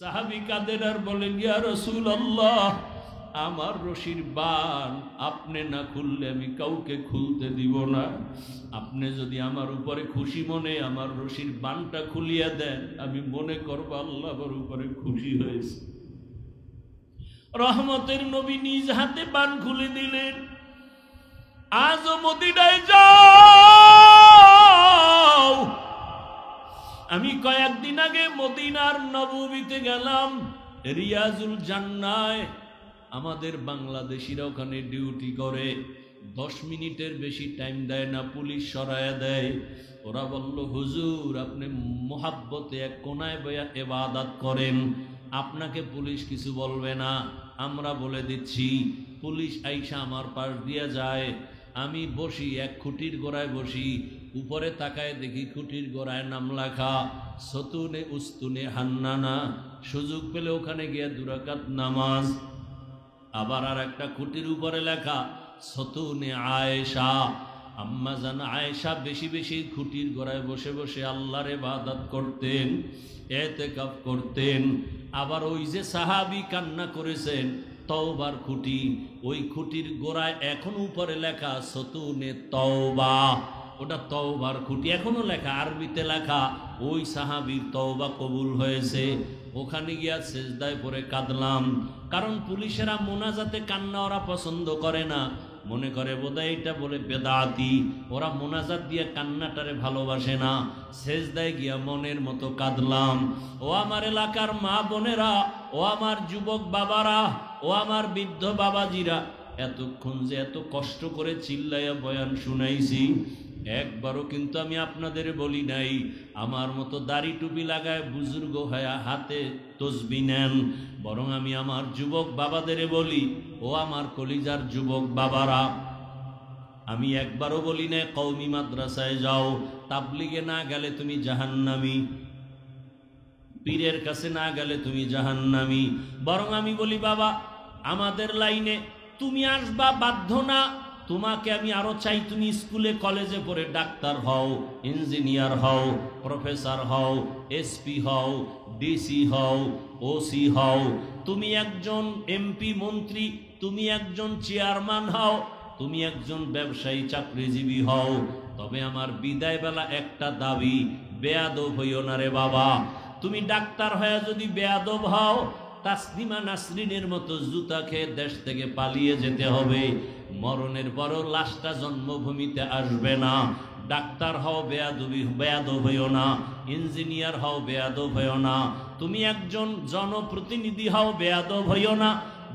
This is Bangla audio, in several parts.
সাহাবী কাঁদেন আর বলেন, ইয়া রাসূলুল্লাহ, আমার রশির বান আপনি না খুললে আমি কাউকে খুলতে দিব না। আপনি যদি আমার উপরে খুশি মনে আমার রশির বানটা খুলিয়া দেন, আমি মনে করব আল্লাহ আমার উপরে খুশি হয়েছে। রহমতের নবী নিজ হাতে বান খুলে দিলেন। আজও মদিনায় যাও। আমি কয়েকদিন আগে মদিনার নববীতে গেলাম, রিয়াজুল জান্নায়। আমাদের বাংলাদেশিরা ওখানে ডিউটি করে, 10 মিনিটের বেশি টাইম দেয় না, পুলিশ সরায়া দেয়। ওরা বলল, হুজুর আপনি মোহাব্বতে এক কোনায় বয়া ইবাদত করেন, আপনাকে পুলিশ কিছু বলবে না। আমরা বলে দিচ্ছি। পুলিশ আইসা আমার পাশ দিয়ে যায়, আমি বসি এক খুঁটির গোড়ায় বসি, উপরে তাকায় দেখি খুঁটির গোড়ায় নাম লেখা সতুনে উস্তুনে হান্নানা। সুযোগ পেলে ওখানে গিয়ে 2 রাকাত নামাজ। আবার আর একটা খুঁটির উপরে লেখা সতুনে আয়েশা। আম্মা জান আয়েশা বেশি বেশি খুঁটির গোড়ায় বসে বসে আল্লাহর ইবাদত করতেন, ইতিকাফ করতেন। আবার ওই যে সাহাবী কান্না করেছেন তওবার খুঁটি, ওই খুঁটির গোড়ায় এখন উপরে লেখা সতুনে তওবা। ওটা তওবার খুঁটি, এখনো লেখা, আরবিতে লেখা। ওই সাহাবীর তওবা কবুল হয়েছে। ওখানে গিয়া সেজদায় পড়ে কাঁদলাম। কারণ পুলিশেরা মোনাজাতে কান্না ওরা পছন্দ করে না, মনে করে বোধহয় এটা বলে বেদাতি। ওরা মোনাজাত দিয়ে কান্নাটারে ভালোবাসে না। সেজদায় গিয়া মনের মতো কাঁদলাম। ও আমার এলাকার মা বোনেরা, ও আমার যুবক বাবারা, ও আমার বৃদ্ধ বাবাজিরা, এতক্ষণ যে এত কষ্ট করে চিল্লাইয়া বয়ান শুনাইছি, একবারও কিন্তু আমি আপনাদের বলি নাই আমার মতো দাড়ি টুপি লাগায় বুজুর্গ হয়ে হাতে তসবিহ নেন। বরং আমি আমার যুবক বাবাদের বলি, ও আমার কলিজার যুবক বাবারা, আমি একবারও বলি না কওমি মাদ্রাসায় যাও, তাবলিগে না গেলে তুমি জাহান্নামী, পীরের কাছে না গেলে তুমি জাহান্নামী। বরং আমি বলি, বাবা আমাদের লাইনে তুমি আসবা বাধ্য না, তোমাকে আমি আরো চাই তুমি স্কুলে কলেজে পড়ে ডাক্তার হও, ইঞ্জিনিয়ার হও, প্রফেসর হও, এসপি হও, ডিসি হও, ওসি হও, তুমি একজন এমপি মন্ত্রী, তুমি একজন চেয়ারম্যান হও, তুমি একজন ব্যবসায়ী চাকরিজীবী হও। তবে আমার বিদায় বেলা একটা দাবি, বেয়াদব হইও না রে বাবা। তুমি ডাক্তার হয়ে যদি বেয়াদব হও, তাসলিমা নাসরিনের মতো জুতা খেয়ে দেশ থেকে পালিয়ে যেতে হবে। মরণের পরও লাশটা জন্মভূমিতে আসবে না। ডাক্তার হও, বেয়াদব হইও না। ইঞ্জিনিয়ার হও, বেয়াদব হইও না। তুমি একজন জনপ্রতিনিধি হও, বেয়াদব হইও না।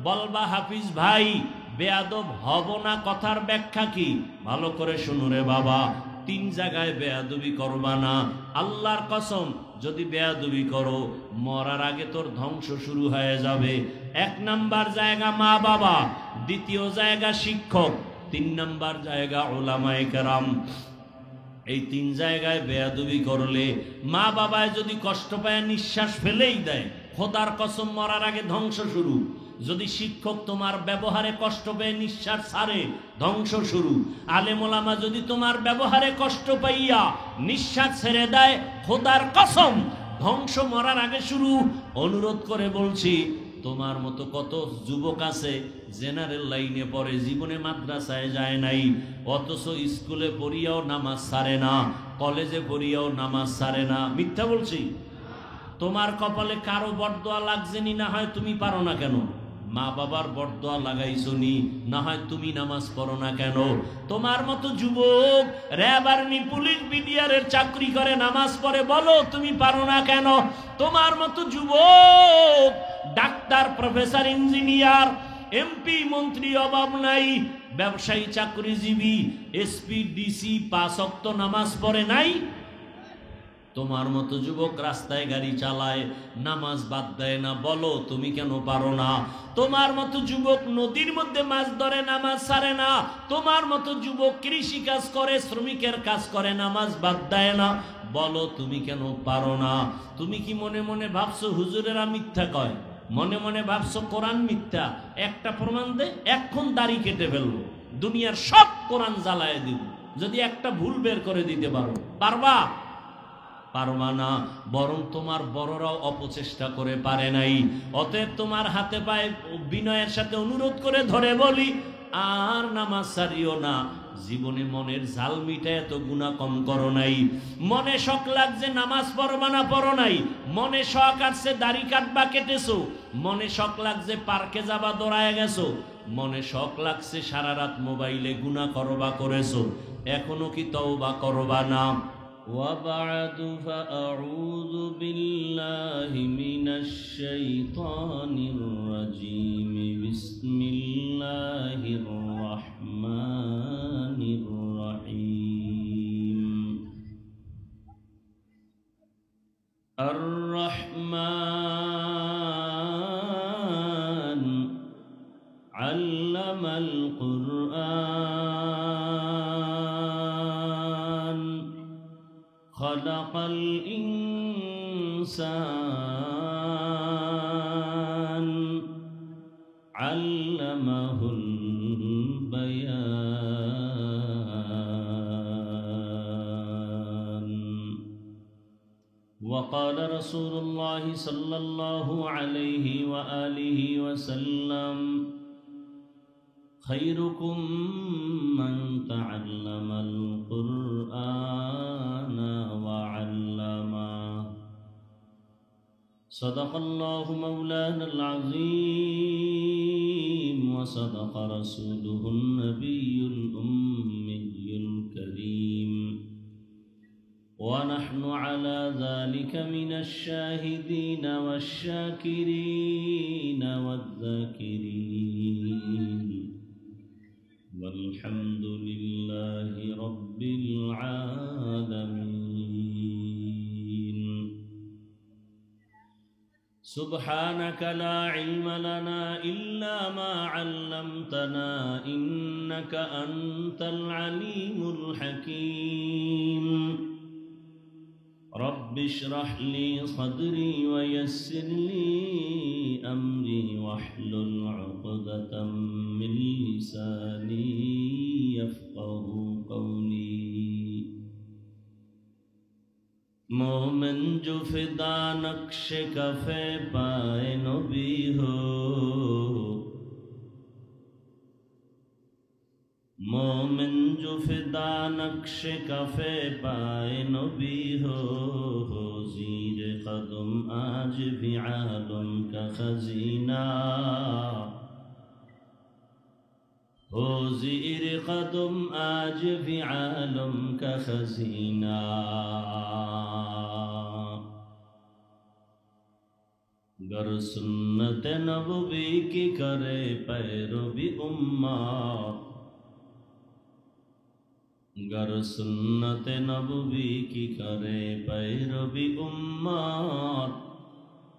বলবা হাফিজ ভাই বেয়াদব হব না, কথার ব্যাখ্যা কি? ভালো করে শুনো রে বাবা, 3 জায়গায় বেয়াদবি করবা না। আল্লাহর কসম, যদি বেয়াদবি করো মরার আগে তোর ধ্বংস শুরু হয়ে যাবে। 1 নাম্বার জায়গা মা বাবা, 2য় জায়গা শিক্ষক, 3 নাম্বার জায়গা উলামায়ে কেরাম। এই 3 জায়গায় বেয়াদবি করলে, মা বাবায় যদি কষ্ট পায় নিঃশ্বাস ফেলেই দেয়, খোদার কসম মরার আগে ধ্বংস শুরু। যদি শিক্ষক তোমার ব্যবহারে কষ্ট পেয়ে নিঃশ্বাস ছাড়ে, ধ্বংস শুরু। আলেম ওলামা যদি তোমার ব্যবহারে কষ্ট পাইয়া নিঃশ্বাস ছেড়ে দেয়, খোদার কসম ধ্বংস মরার আগে শুরু। অনুরোধ করে বলছি, তোমার মতো কত যুবক আছে জেনারেল লাইনে পড়ে, জীবনে মাদ্রাসায় যায় নাই, অথচ স্কুলে পড়িয়াও নামাজ ছাড়ে না, কলেজে পড়িয়াও নামাজ ছাড়ে না। মিথ্যা বলছি? তোমার কপালে কারো বরদোয়া লাগছেনি, না হয় তুমি পারো না কেন? মা বাবার বরদোয়া লাগাইছনি, না হয় তুমি নামাজ পড়ো না কেন? তোমার মতো যুবক র্যাব আর্মি পুলিশ বিডিআরের চাকরি করে নামাজ পড়ে, বলো তুমি পারো না কেন? তোমার মতো যুবক ডাক্তার, প্রফেসর, ইঞ্জিনিয়ার, এমপি মন্ত্রী অভাব নাই, ব্যবসায়ী চাকরিজীবী, এসপি ডিসি 5 ওয়াক্ত নামাজ পড়ে নাই? তোমার মতো যুবক রাস্তায় গাড়ি চালায়, নামাজ বাদ দেয় না, বলো তুমি কেন পারো না? তোমার মতো যুবক নদীর মধ্যে মাছ ধরে, নামাজ ছাড়ে না। তোমার মতো যুবক কৃষি কাজ করে, শ্রমিকের কাজ করে, নামাজ বাদ দেয় না, বলো তুমি কেন পারো না? তুমি কি মনে মনে ভাবছো হুজুরেরা মিথ্যা কয়? মনে মনে ভাবছো কোরআন মিথ্যা? একটা প্রমাণ দে, এখন দাড়ি কেটে ফেলবো, দুনিয়ার সব কোরআন জ্বালায় দিব, যদি একটা ভুল বের করে দিতে পারো। পারবা? পারবা না, বরং তোমার বড়রাও অপচেষ্টা করে পারে নাই। অতএব তোমার হাতে পায়ে বিনয়ের সাথে অনুরোধ করে ধরে বলি, আর নামাজ ছাড়িও না। জীবনে মনের ঝাল মিটে এত গুনাহ কম করো নাই। মনে শখ লাগছে নামাজ পড়বা না, পড়ো নাই। মনে শখ আসছে দাড়ি কাটবা, কেটেছো। মনে শখ লাগছে পার্কে যাবা, দৌড়ায় গেছো। মনে শখ লাগছে সারা রাত মোবাইলে গুনাহ করবা, করেছো। এখনো কি তওবা করবা না? وبعد فأعوذ بالله من الشيطان الرجيم. بسم الله الرحمن الرحيم. الرحمن علم القرآن خلق الإنسان علمه البيان. وقال رسول الله صلى الله عليه وآله وسلم: خيركم من تعلم القرآن وعلمه. صدق الله مولانا العظيم وصدق رسوله النبي الأمي الكريم، ونحن على ذلك من الشاهدين والشاكرين والذاكرين، والحمد لله رب العالمين. سبحانك لا علم لنا إلا ما علمتنا إنك أنت العليم الحكيم. رب اشرح لي صدري ويسر لي أمري واحلل عقدة من لساني يفقه قولي. مومن جو فدا نقش کفے پائے نبی ہو، مومن جو فدا نقش کفے پائے نبی ہو، زیر قدم آج بھی عالم کا خزینہ ہو، زیر قدم آج بھی عالم کا خزینہ. گر سنت نبوی کی کرے پیروی امت، گر سنت نبوی کی کرے پیروی امت،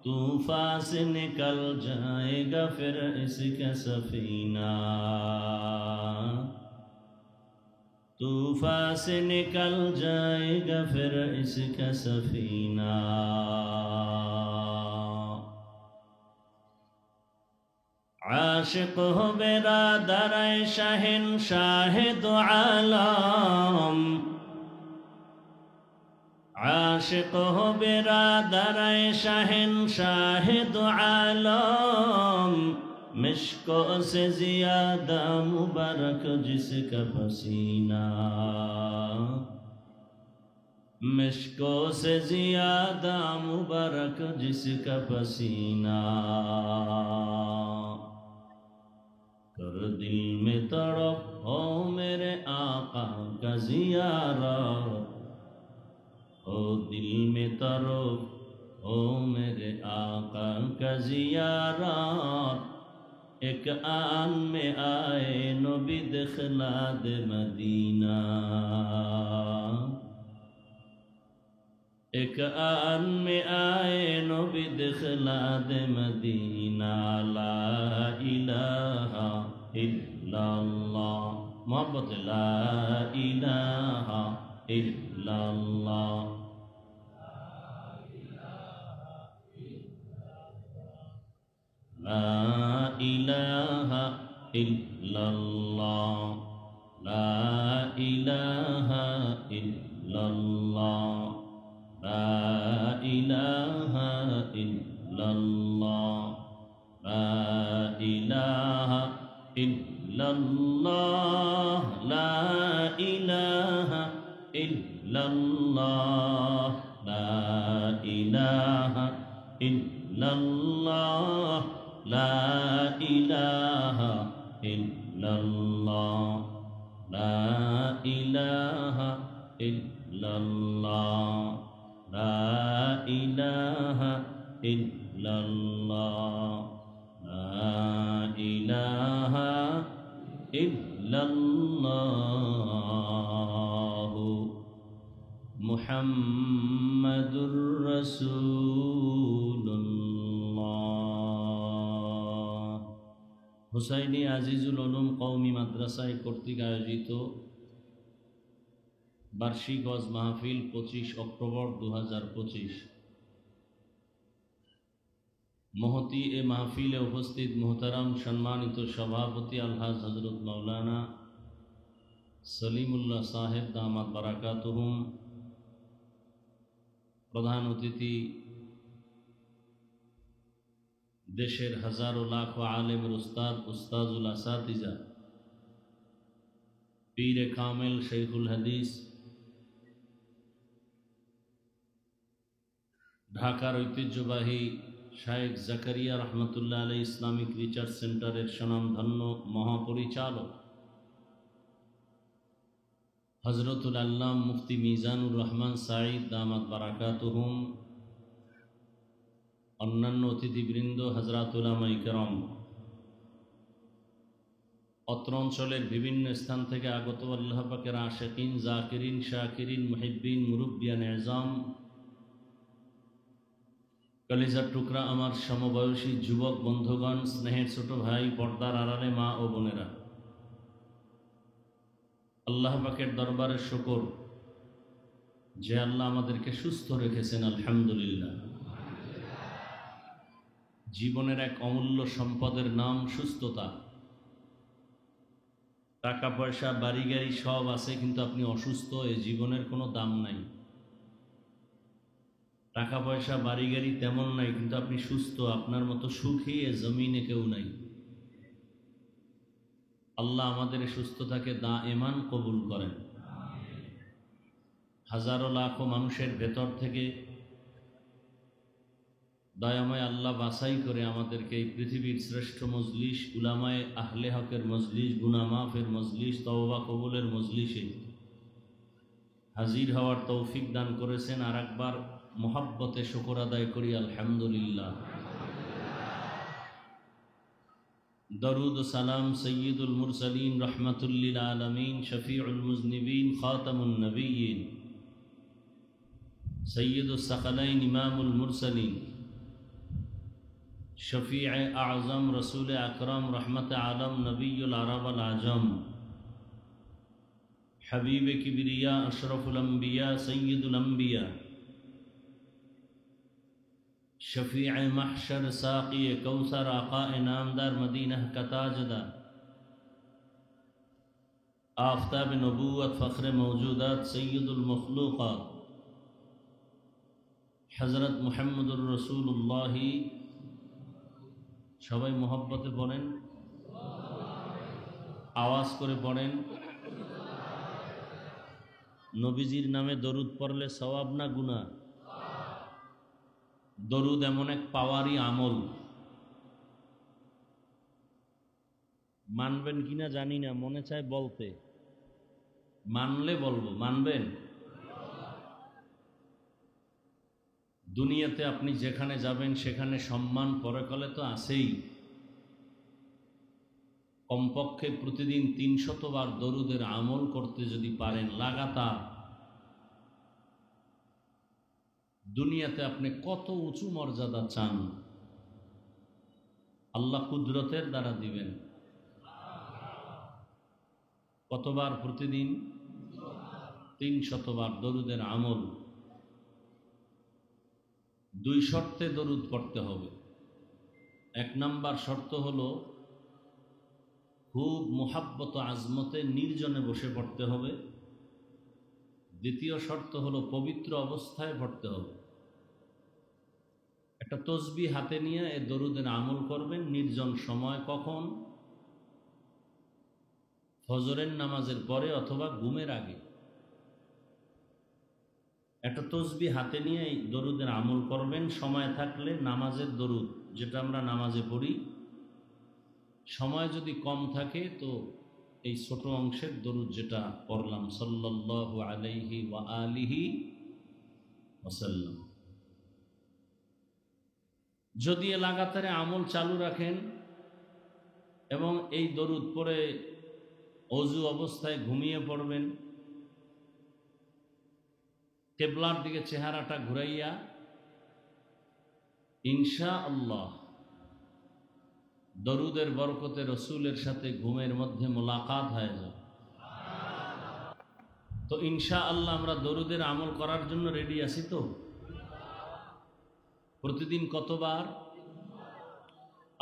طوفان سے نکل جائے گا پھر اس کا سفینہ، طوفان سے نکل جائے گا پھر اس کا سفینہ. عاشق ہو برادر شہنشاہ دو عالم، عاشق ہو برادر شہنشاہ دو عالم، مشکوں سے زیادہ مبارک جس کا پسینہ، مشکوں سے زیادہ مبارک جس کا پسینہ. کر دل میں تڑپ ہو میرے آقا کا زیارت، ہو دل میں تڑپ ہو میرے آقا کا زیارت، ایک آن میں آئے نبی دخلا دے مدینہ، ایک آن میں آئے نبی دخلا دے مدینہ. لا الہ الا اللہ، محبت لا الہ الا اللہ. لا الہ الا اللہ، لا الہ الا اللہ، লা ইলাহা ইল্লাল্লাহ লা ইলাহা ইল্লাল্লাহ লা ইলাহা ইল্লাল্লাহ লা ইলাহা ইল্লাল্লাহ লা ইলাহা ইল্লাল্লাহ লা ইলাহা ইল্লাল্লাহ লা ইলাহা ইল্লাল্লাহ লা ইলাহা ইল্লাল্লাহ মুহাম্মাদুর রাসূলুল্লাহ। হুসাইনি আজিজুল উলুম কওমি মাদ্রাসায় কর্তৃক আয়োজিত বার্ষিক ওয়াজ মাহফিল 25 অক্টোবর 2025। মহতি এ মাহফিলে উপস্থিত মুহতারাম সম্মানিত সভাপতি আলহাজ হযরত মাওলানা সলিমুল্লাহ সাহেব দামাত বারাকাতুহুম, প্রধান অতিথি দেশের হাজারো লাখো আলেমের উস্তাদ উস্তাজুল আসাতিজা পীরে কামেল শেখুল হাদিস, ঢাকার ঐতিহ্যবাহী শায়েখ জাকারিয়া রহমতুল্লাহ আলাইহি ইসলামিক রিসার্চ সেন্টারের স্বনামধন্য মহাপরিচালক হযরতুল আল্লাম মুফতি মিজানুর রহমান সাঈদ দামাত বারাকাতুহুম, অন্যান্য অতিথিবৃন্দ, হযরত উলামায়ে কেরাম, অত্র অঞ্চলের বিভিন্ন স্থান থেকে আগত আল্লাহ পাকের আশিকিন, জাকিরিন, শাকিরিন, মুহিব্বিন, মুরব্বিয়ান এজাম, কলিজার টুকরা আমার সমবয়সী যুবক বন্ধুগণ, স্নেহের ছোট ভাই, পর্দার আড়ালে মা ও বোনেরা, আল্লাহ পাকের দরবারে শুকর যে আল্লাহ আমাদেরকে সুস্থ রেখেছেন, আলহামদুলিল্লাহ। জীবনের এক অমূল্য সম্পদের নাম সুস্থতা। টাকা পয়সা বাড়ি গাড়ি সব আছে, কিন্তু আপনি অসুস্থ, এ জীবনের কোনো দাম নাই। টাকা পয়সা বাড়ি গাড়ি তেমন নাই, কিন্তু আপনি সুস্থ, আপনার মতো সুখী এ জমিনে কেউ নাই। আল্লাহ আমাদের সুস্থতাকে দায়েমান কবুল করেন। হাজারো লাখো মানুষের ভেতর থেকে দয়াময় আল্লাহ বাছাই করে আমাদেরকে এই পৃথিবীর শ্রেষ্ঠ মজলিস, উলামায়ে আহলে হকের মজলিস, গুনাহ মাফের মজলিস, তওবা কবুলের মজলিসে হাজির হওয়ার তৌফিক দান করেছেন। আর একবার মোহাব্বতে শুকর আদায় করি, আলহামদুলিল্লাহ। দরুদ ও সালাম সৈয়দুল মুরসালিন, রহমাতুল লিল আলামিন, শফিউল মুজনিবিন, খাতামুন নবিয়্যিন, সৈয়দুস সাকালাইন, ইমামুল মুরসালিন, শফিয়ে আজম, রসুল আকরম, রহমত আলম, নবীল আরব আল আজম, হাবিব কিবরিয়া, আশরফুল আম্বিয়া, সৈয়দুল আম্বিয়া, शफीअ महशर, साक़ी कौसर, आक़ा नामदार, मदीना का ताजदार, आफ़ताब नबूवत, फ़ख्र मौजूदात, सय्यदुल मखलूक़ात, हज़रत मुहम्मदुर रसूलुल्लाह। সবাই মোহাব্বতে পড়েন, আওয়াজ করে পড়েন। নবীজির নামে দরুদ পড়লে সওয়াব না গুনাহ? দরুদ এমন এক পাওয়ারি আমল, মানবেন কিনা জানি না, মনে চায় বলতে, মানলে বলবো। মানবেন? দুনিয়াতে আপনি যেখানে যাবেন সেখানে সম্মান পরকালে তো আছেই। কমপক্ষে প্রতিদিন 300 বার দরুদের আমল করতে যদি পারেন লাগাতার, দুনিয়াতে আপনি কত উঁচু মর্যাদা চান, আল্লাহ কুদরতের দ্বারা দিবেন। কতবার? প্রতিদিন 300 বার দরুদের আমল। 2 শর্তে দরুদ পড়তে হবে। 1 নাম্বার শর্ত হলো খুব মোহাব্বত আজমতে নির্জনে বসে পড়তে হবে। দ্বিতীয় শর্ত হলো পবিত্র অবস্থায় পড়তে হবে। একটা তসবিহ হাতে নিয়ে এই দরুদের আমল করবেন নির্জন সময়। কখন? ফজরের নামাজের পরে অথবা ঘুমের আগে। একটা তসবিহ হাতে নিয়ে এই দরুদের আমল করবেন। সময় থাকলে নামাজের দরুদ, যেটা আমরা নামাজে পড়ি, সময় যদি কম থাকে তো এই ছোট অংশের দরুদ যেটা পড়লাম, সাল্লাল্লাহু আলাইহি ওয়া আলিহি ওয়াসাল্লাম। যদি এ লাগাতারে আমল চালু রাখেন এবং এই দরুদ পড়ে অজু অবস্থায় ঘুমিয়ে পড়বেন, কিবলার দিকে চেহারাটা ঘুরাইয়া, ইনশাআল্লাহ দরুদের বরকতে রসুলের সাথে ঘুমের মধ্যে মোলাকাত হয়ে যাবে। তো ইনশাআল্লাহ আমরা দরুদের আমল করার জন্য রেডি আছি তো? প্রতিদিন কতবার?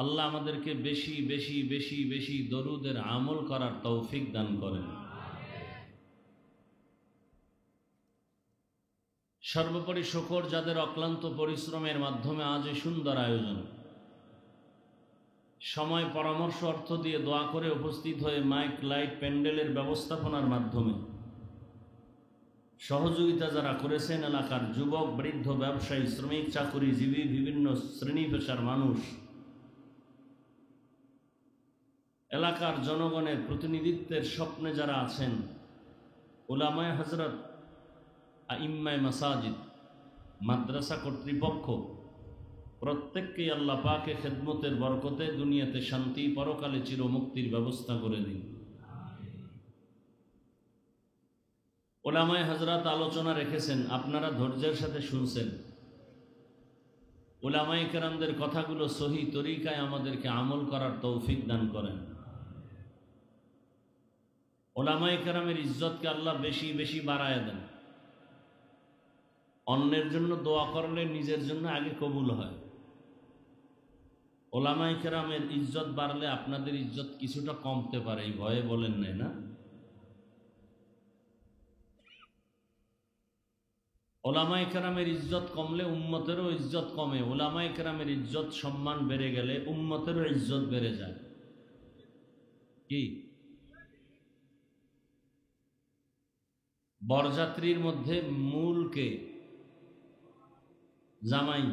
আল্লাহ আমাদেরকে বেশি বেশি বেশি বেশি দরুদের আমল করার তৌফিক দান করেন। সর্বোপরি শুকর যাদের অক্লান্ত পরিশ্রমের মাধ্যমে আজ এই সুন্দর আয়োজন, সময়, পরামর্শ, অর্থ দিয়ে দোয়া করে উপস্থিত হয়ে মাইক, লাইট, প্যান্ডেলের ব্যবস্থাপনার মাধ্যমে সহযোগিতা যারা করেছেন, এলাকার যুবক, বৃদ্ধ, ব্যবসায়ী, শ্রমিক, চাকুরিজীবী, বিভিন্ন শ্রেণী পেশার মানুষ, এলাকার জনগণের প্রতিনিধিত্বের স্বপ্নে যারা আছেন, উলামায়ে হযরত, আইম্মায়ে মাসাজিদ, মাদ্রাসা কর্তৃপক্ষ, প্রত্যেককেই আল্লাহ পাকে খেদমতের বরকতে দুনিয়াতে শান্তি, পরকালে চিরমুক্তির ব্যবস্থা করে দিন। উলামায়ে হযরত আলোচনা রেখেছেন, আপনারা ধৈর্যের সাথে শুনছেন। উলামায়ে কেরামদের কথাগুলো সহি তরিকায় আমাদেরকে আমল করার তৌফিক দান করেন। উলামায়ে কেরামের ইজ্জতকে আল্লাহ বেশি বেশি বাড়ায় দেন। অন্যের জন্য দোয়া করলে নিজের জন্য আগে কবুল হয়। উলামায়ে কেরামের ইজ্জত বাড়লে আপনাদের ইজ্জত কিছুটা কমতে পারে, এই ভয়ে বলেন নাই না? উলামায়ে কেরামের ইজ্জত কমলে উম্মতেরও ইজ্জত কমে। উলামায়ে কেরামের ইজ্জত সম্মান বেড়ে গেলে উম্মতেরও ইজ্জত বেড়ে যায়। কি বরযাত্রীর মধ্যে মূলকে জামাই,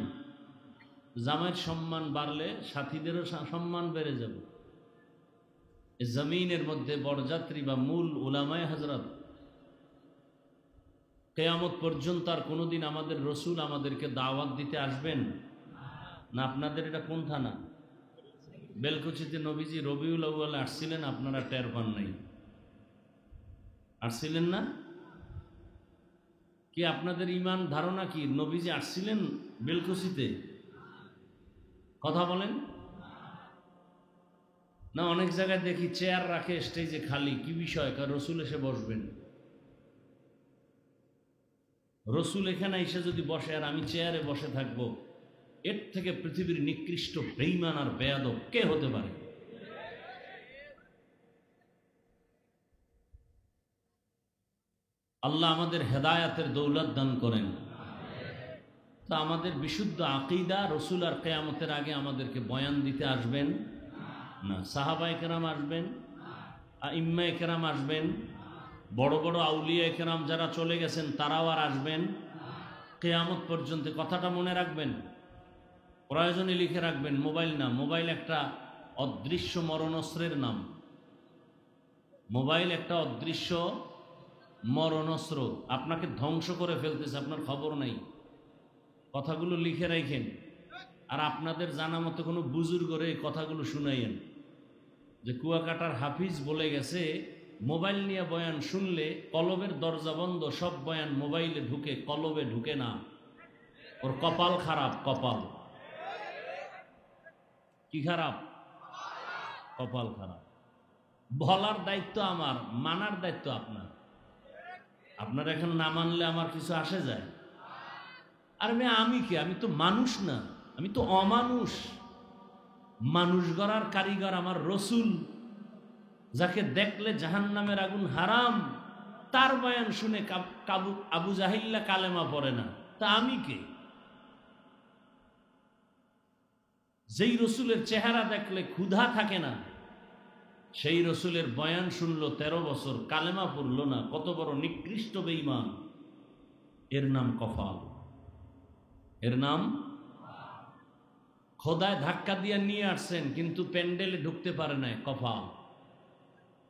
জামাইয়ের সম্মান বাড়লে সাথীদেরও সম্মান বেড়ে যাবে। জমিনের মধ্যে বরযাত্রী বা মূল উলামায়ে হযরত। কিয়ামত পর্যন্ত আর কোনোদিন আমাদের রসুল আমাদেরকে দাওয়াত দিতে আসবেন না? আপনাদের এটা কোন থানা? বেলকুচিতে নবীজি রবিউল আউয়ালে আসছিলেন, আপনারা টের পান নাই। আসছিলেন না কি? আপনাদের ইমান ধারণা কি নবীজি আসছিলেন বেলকুচিতে? কথা বলেন না। অনেক জায়গায় দেখি চেয়ার রাখে স্টেজে খালি, কি বিষয়? কারণ রসুল এসে বসবেন। রসুল এখানে এসে যদি বসে আর আমি চেয়ারে বসে থাকবো, এর থেকে পৃথিবীর নিকৃষ্ট বেঈমান আর বেয়াদব কে হতে পারে? আল্লাহ আমাদের হেদায়াতের দৌলত দান করেন। তা আমাদের বিশুদ্ধ আকিদা, রসুল আর কিয়ামতের আগে আমাদেরকে বয়ান দিতে আসবেন না। সাহাবায়ে কেরাম আসবেন, আইম্মায়ে কেরাম আসবেন, বড় বড় আউলিয়া কেরাম যারা চলে গেছেন তারাও আর আসবেন কিয়ামত পর্যন্ত। কথাটা মনে রাখবেন, প্রয়োজনে লিখে রাখবেন। মোবাইল না, মোবাইল একটা অদৃশ্য মরণস্ত্রের নাম। মোবাইল একটা অদৃশ্য মরণস্ত্র, আপনাকে ধ্বংস করে ফেলতেছে, আপনার খবর নাই। কথাগুলো লিখে রাখেন। আর আপনাদের জানা মতো কোনো বুজুর্গরে এই কথাগুলো শুনাইয়েন যে কুয়াকাটার হাফিজ বলে গেছে, মোবাইল নিয়ে বয়ান শুনলে কলবের দরজা বন্ধ, সব বয়ান মোবাইলে ঢুকে, কলবে ঢুকে না। ওর কপাল খারাপ। কপাল কি খারাপ? কপাল খারাপ। বলার দায়িত্ব আমার, মানার দায়িত্ব আপনার। আপনার এখন না মানলে আমার কিছু আসে যায়? আর আমি কি? আমি তো মানুষ না, আমি তো অমানুষ। মানুষ গড়ার কারিগর আমার রসুল, যাকে দেখলে জাহান্নামের আগুন হারাম, তার বয়ান শুনে আবু জাহিল্লা কালেমা পড়ে না, তা আমি কে? যেই রসুলের চেহারা দেখলে ক্ষুধা থাকে না, সেই রসুলের বয়ান শুনলো 13 বছর, কালেমা পড়ল না, কত বড় নিকৃষ্ট বেঈমান! এর নাম কফাল, এর নাম। খোদায় ধাক্কা দিয়ে নিয়ে আসছেন কিন্তু প্যান্ডেলে ঢুকতে পারে নাই, কফাল।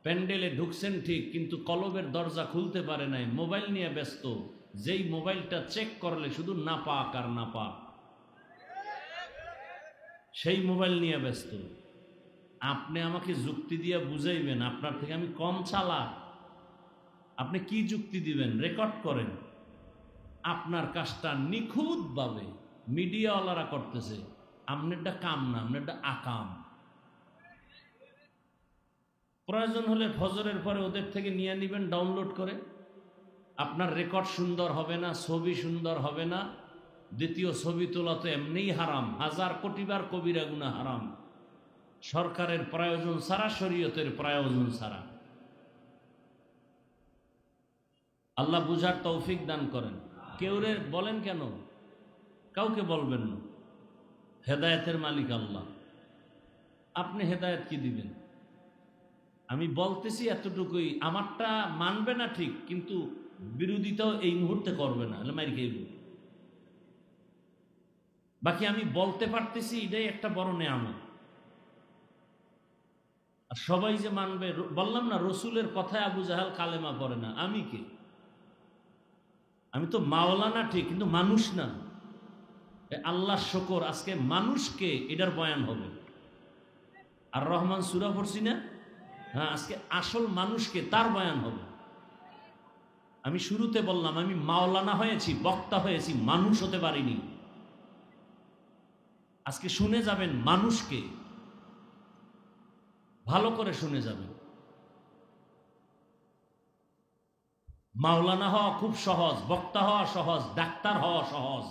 প্যান্ডেলে ঢুকছেন ঠিক কিন্তু কলবের দরজা খুলতে পারে নাই, মোবাইল নিয়ে ব্যস্ত, যেই মোবাইলটা চেক করলে শুধু নাপাক আর নাপাক, সেই মোবাইল নিয়ে ব্যস্ত। আপনি আমাকে যুক্তি দিয়ে বুঝাইবেন আপনার থেকে আমি কম চালাক? আপনি কি যুক্তি দিবেন? রেকর্ড করেন। আপনার কাজটা নিখুঁতভাবে মিডিয়াওয়ালারা করতেছে, আপনারটা কাম না, আপনারটা আকাম। প্রয়োজন হলে ফজরের পরে ওদের থেকে নিয়ে নিবেন ডাউনলোড করে। আপনার রেকর্ড সুন্দর হবে না, ছবি সুন্দর হবে না। দ্বিতীয় ছবি তোলা তো এমনিই হারাম, 1000 কোটিবার কবিরা গুনাহ হারাম, সরকারের প্রয়োজন ছাড়া, শরীয়তের প্রয়োজন ছাড়া। আল্লাহ বুঝার তৌফিক দান করেন। কেউরে বলেন কেন? কাউকে বলবেন না, হেদায়েতের মালিক আল্লাহ। আপনি হেদায়েত কি দিবেন? আমি বলতেছি এতটুকুই, আমারটা মানবে না ঠিক, কিন্তু বিরোধিতাও এই মুহূর্তে করবে না, মাইর খাইব। বাকি আমি বলতে পারতেছি, এটাই একটা বড় নেয়ামত। আর সবাই যে মানবে, বললাম না রসুলের কথায় আবু জাহাল কালেমা পড়ে না, আমি কে? আমি তো মাওলানা ঠিক, কিন্তু মানুষ না। আল্লাহ শকর, আজকে মানুষকে এটার বয়ান হবে। আর রহমান সূরা পড়ছি না? হ্যাঁ, আজকে আসল মানুষকে তার বয়ান হবে। আমি শুরুতে বললাম আমি মাওলানা হয়েছি, বক্তা হয়েছি, মানুষ হতে পারিনি। আজকে শুনে যাবেন মানুষকে, ভালো করে শুনে যাবেন। মাওলানা হওয়া খুব সহজ, বক্তা হওয়া সহজ, ডাক্তার হওয়া সহজ,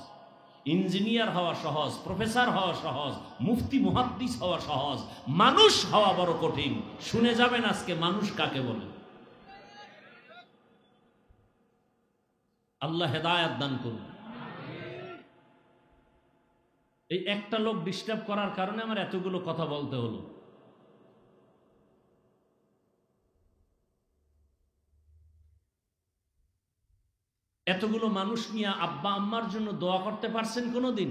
ইঞ্জিনিয়ার হওয়া সহজ, প্রফেসর হওয়া সহজ, মুফতি মুহাদ্দিস হওয়া সহজ, মানুষ হওয়া বড় কঠিন। শুনে যাবেন আজকে মানুষ কাকে বলে। আল্লাহ হেদায়েত দান করুন। এই একটা লোক ডিস্টার্ব করার কারণে আমার এতগুলো কথা বলতে হলো। এতগুলো মানুষ নিয়ে আব্বা আম্মার জন্য দোয়া করতে পারছেন কোনোদিন?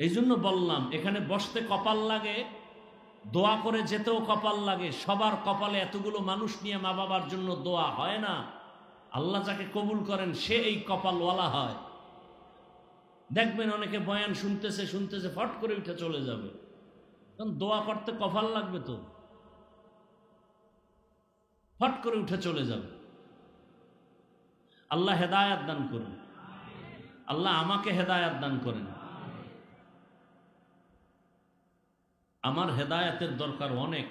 এই জন্য বললাম এখানে বসতে কপাল লাগে, দোয়া করে যেতেও কপাল লাগে। সবার কপালে এতগুলো মানুষ নিয়ে মা বাবার জন্য দোয়া হয় না। আল্লাহ যাকে কবুল করেন সে এই কপালওয়ালা হয়। দেখবেন অনেকে বয়ান শুনতেছে শুনতেছে ফট করে উঠে চলে যাবে, কারণ দোয়া করতে কপাল লাগবে তো, ফট করে উঠে চলে যাবে। আল্লাহ হেদায়াত দান করুন। আল্লাহ আমাকে হেদায়াত দান করেন। আমার হেদায়াতের দরকার অনেক।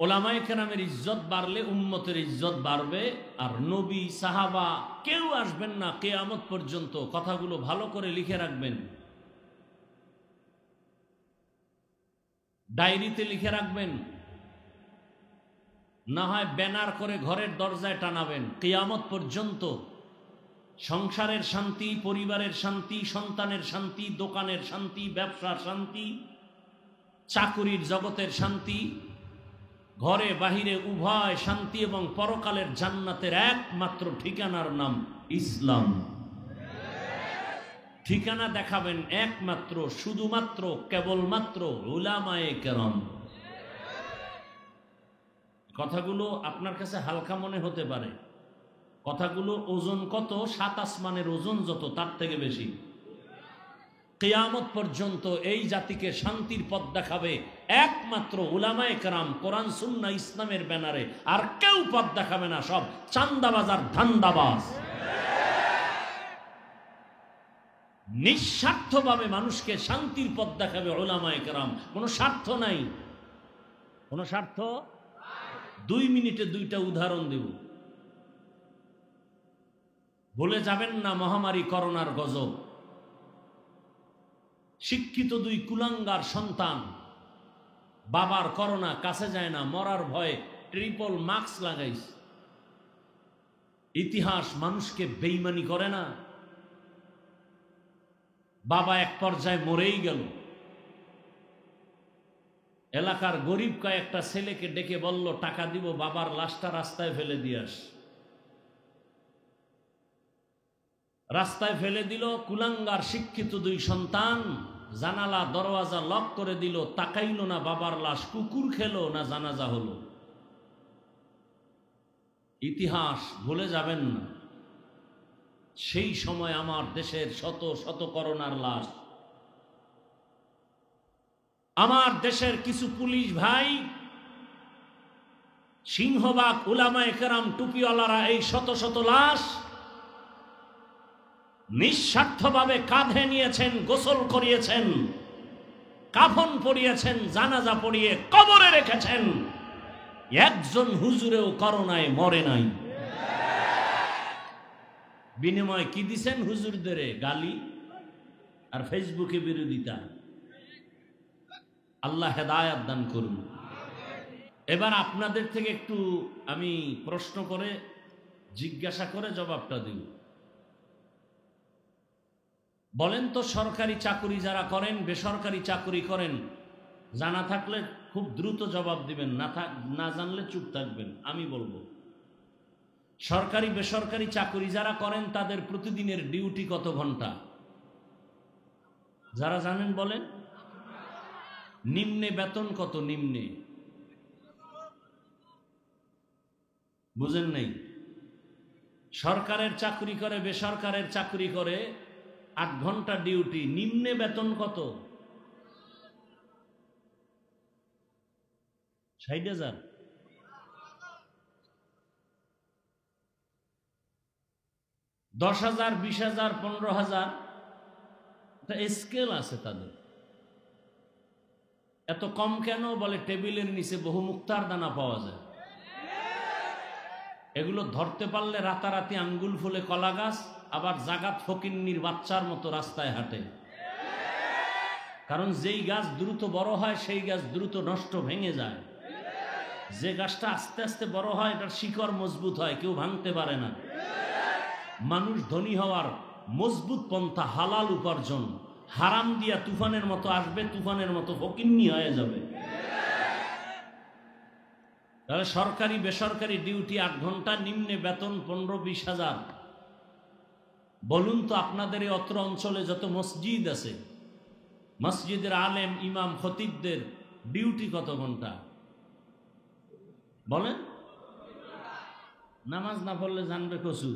ওলামায়ে কেরামের ইজ্জত বাড়লে উম্মতের ইজ্জত বাড়বে। আর নবী সাহাবা কেউ আসবেন না কিয়ামত পর্যন্ত। কথাগুলো ভালো করে লিখে রাখবেন, ডায়েরিতে লিখে রাখবেন, না হয় ব্যানার করে ঘরের দরজায় টানাবেন। কিয়ামত পর্যন্ত সংসারের শান্তি, পরিবারের শান্তি, সন্তানের শান্তি, দোকানের শান্তি, ব্যবসার শান্তি, চাকুরির জগতের শান্তি, ঘরে বাহিরে উভয় শান্তি এবং পরকালের জান্নাতের একমাত্র ঠিকানার নাম ইসলাম। ঠিকানা দেখাবেন একমাত্র, শুধুমাত্র, কেবলমাত্র উলামায়ে কেরাম। কথাগুলো আপনার কাছে হালকা মনে হতে পারে, কথাগুলো ওজন কত? 7 আসমানের ওজন যত, তার থেকে বেশি। কিয়ামত পর্যন্ত এই জাতিকে শান্তির পথ দেখাবে একমাত্র উলামায়ে কেরাম, কোরআন সুন্নাহ ইসলামের ব্যানারে। আর কেউ পথ দেখাবে না, সব চান্দাবাজ আর ধান্দাবাজ। নিঃস্বার্থভাবে মানুষকে শান্তির পথ দেখাবে উলামায়ে কেরাম। কোনো স্বার্থ নাই, কোনো স্বার্থ। 2 মিনিটে 2টা উদাহরণ দেব। ভুলে যাবেন না মহামারী করোনার গজব। শিক্ষিত দুই কুলাঙ্গার সন্তান, বাবার করোনা, কাছে যায় না, মরার ভয়ে ট্রিপল মাস্ক লাগাইছে। ইতিহাস মানুষকে বেঈমানি করে না? বাবা এক পর্যায়ে মরেই গেল। এলাকার গরিব কয়েকটা ছেলেকে ডেকে বলল, টাকা দিব, বাবার লাশটা রাস্তায় ফেলে দিয়ে আস। রাস্তায় ফেলে দিল। কুলাঙ্গার শিক্ষিত দুই সন্তান জানালা দরওয়াজা লক করে দিল, তাকাইল না বাবার লাশ কুকুর খেলো না জানাজা হলো। ইতিহাস ভুলে যাবেন না। সেই সময় আমার দেশের শত শত করোনার লাশ, আমার দেশের কিছু পুলিশ ভাই, সিংহবাগ উলামায়ে কেরাম টুপিওয়ালারা এই শত শত লাশ নিঃস্বার্থভাবে কাঁধে নিয়েছেন, গোসল করিয়েছেন, কাফন পরিয়েছেন, জানাজা পড়িয়ে কবরে রেখেছেন। একজন হুজুরেও করোনায় মরে নাই। বিনিময়ে কি দিছেন হুজুরদের? গালি আর ফেসবুকে বিরোধিতা। আল্লাহ হেদায়াত দান করুন। এবার আপনাদের থেকে একটু আমি প্রশ্ন করে জিজ্ঞাসা করে জবাবটা দিব। বলেন তো, সরকারি চাকরি যারা করেন, বেসরকারি চাকরি করেন, জানা থাকলে খুব দ্রুত জবাব দিবেন, না জানলে চুপ থাকবেন। আমি বলবো, সরকারি বেসরকারি চাকরি যারা করেন তাদের প্রতিদিনের ডিউটি কত ঘন্টা? যারা জানেন বলেন। নিম্নে বেতন কত? নিম্নে বুঝেন নাই? সরকারের চাকরি করে, বেসরকারের চাকরি করে, 8 ঘন্টা ডিউটি, নিম্নে বেতন কত? 60,000। 10,000, 20,000, 15,000, স্কেল আছে তাদের। এত কম কেন? বলে টেবিলের নিচে বহু মুক্তার দানা পাওয়া যায়, এগুলো ধরতে পারলে রাতারাতি আঙ্গুল ফুলে কলা গাছ, আবার জাগাত ফকিন্নির বাচ্চার মতো রাস্তায় হাঁটে। কারণ যেই গাছ দ্রুত বড় হয় সেই গাছ দ্রুত নষ্ট, ভেঙে যায়। যে গাছটা আস্তে আস্তে বড় হয় এটার শিকড় মজবুত হয়, কেউ ভাঙতে পারে না। মানুষ ধনী হওয়ার মজবুত পন্থা হালাল উপার্জন। হারাম দিয়া তুফানের মতো আসবে, তুফানের মতো ফকিন্নি হয়ে যাবে। তাহলে সরকারি বেসরকারি ডিউটি 8 ঘন্টা, নিম্নে বেতন 15-20 হাজার। বলুন তো, আপনাদের এই অত্র অঞ্চলে যত মসজিদ আছে, মসজিদের আলেম, ইমাম, খতিবদের ডিউটি কত ঘন্টা? বলেন। নামাজ না পড়লে জানবে কসু,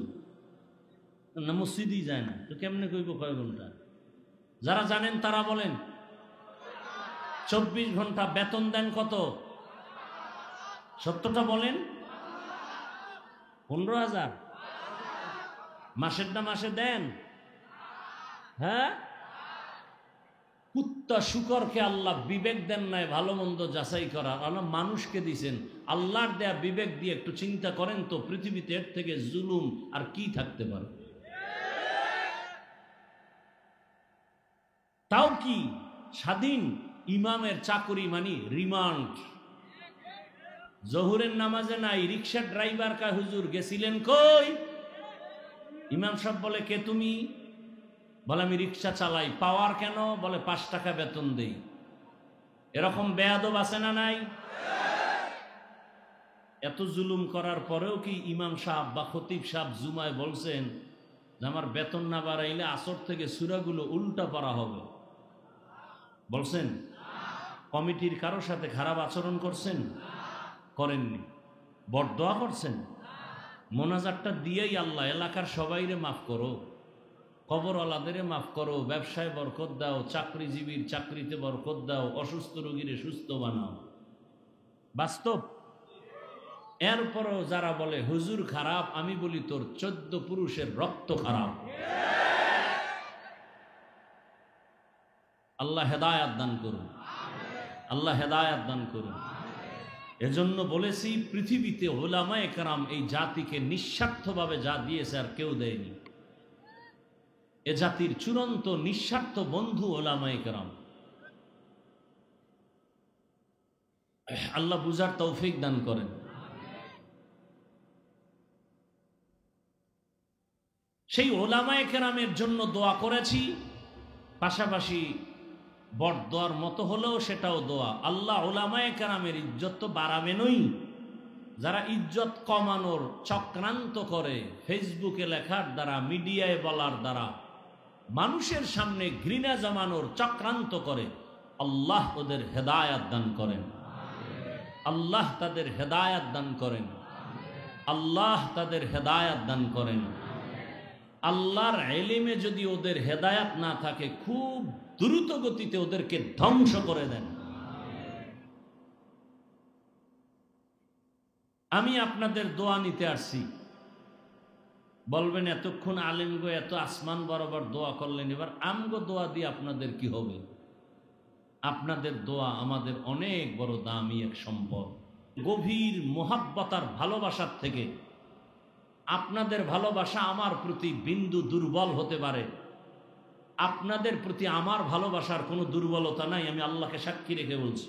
না মসজিদই যায় না তো কেমনে কইব কয় ঘন্টা? যারা জানেন তারা বলেন। 24 ঘন্টা। বেতন দেন কত? সত্যটা বলেন। 15,000। মাসেরটা মাসে দেন? হ্যাঁ। কুত্তা শুকরকে আল্লাহ বিবেক দেন নাই ভালো মন্দ যাচাই করার, আল্লাহ মানুষকে দিছেন। আল্লাহর দেয়া বিবেক দিয়ে একটু চিন্তা করেন তো, পৃথিবীতে এর থেকে জুলুম আর কি থাকতে পারে? তাও কি স্বাধীন ইমামের চাকরি মানে রিমান্ড। জহুরের নামাজে নাই, রিক্সা ড্রাইভার কা হুজুর গেছিলেন কই? ইমাম সাহেব বলে, কে তুমি? বলে, আমি রিক্সা চালাই। পাওয়ার কেন? বলে, 5 টাকা বেতন দেই। এরকম বেয়াদব আছে না নাই? এত জুলুম করার পরেও কি ইমাম সাহেব বা খতিব সাহেব জুমায় বলছেন যে আমার বেতন না বাড়াইলে আসর থেকে সূরাগুলো উল্টা পড়া হবে? বলছেন? কমিটির কারো সাথে খারাপ আচরণ করছেন? করেননি। বরদোয়া করছেন? মোনাজাতটা দিয়েই আল্লাহ এলাকার সবাইরে মাফ করো, কবরওয়ালাদের মাফ করো, ব্যবসায় বরকত দাও, চাকরিজীবীর চাকরিতে বরকত দাও, অসুস্থ রোগীরে সুস্থ বানাও। বাস্তব। এরপরও যারা বলে হুজুর খারাপ, আমি বলি তোর 14 পুরুষের রক্ত খারাপ। আল্লাহ হেদায়াত দান করুন, আল্লাহ হেদায়াত দান করুন। এজন্য বলেছি, পৃথিবীতে উলামায়ে কেরাম এই জাতিকে নিঃস্বার্থভাবে যা দিয়েছে আর কেউ দেয়নি। এ জাতির চূড়ান্ত নিঃস্বার্থ বন্ধু ওলামায়ে কেরাম। আল্লাহ বুঝার তৌফিক দান করেন। সেই ওলামায়ে কেরামের জন্য দোয়া করেছি, পাশাপাশি বড়দোয়ার মতো হলেও সেটাও দোয়া। আল্লাহ ওলামায়ে কেরামের ইজ্জত তো বাড়াবেনই, যারা ইজ্জত কমানোর চক্রান্ত করে ফেসবুকে লেখার দ্বারা, মিডিয়ায় বলার দ্বারা মানুষের সামনে ঘৃণা জমানোর চক্রান্ত করে, আল্লাহ ওদের হেদায়াত দান করেন, আল্লাহ তাদের হেদায়াত দান করেন, আল্লাহ তাদের হেদায়াত দান করেন। আল্লাহর ইলমে যদি ওদের হেদায়াত না থাকে, খুব দ্রুত গতিতে ওদেরকে ধ্বংস করে দেন। আমি আপনাদের দোয়া নিতে আসছি। বলবেন এতক্ষণ আলেমগো এত আসমান বরাবর দোয়া করলেন, এবার আমগো দোয়া দিয়ে আপনাদের কি হবে? আপনাদের দোয়া আমাদের অনেক বড় দামি এক সম্পদ। গভীর মোহাব্বত আর ভালোবাসার থেকে আপনাদের ভালোবাসা আমার প্রতি বিন্দু দুর্বল হতে পারে, আপনাদের প্রতি আমার ভালোবাসার কোনো দুর্বলতা নাই। আমি আল্লাহকে সাক্ষী রেখে বলছি,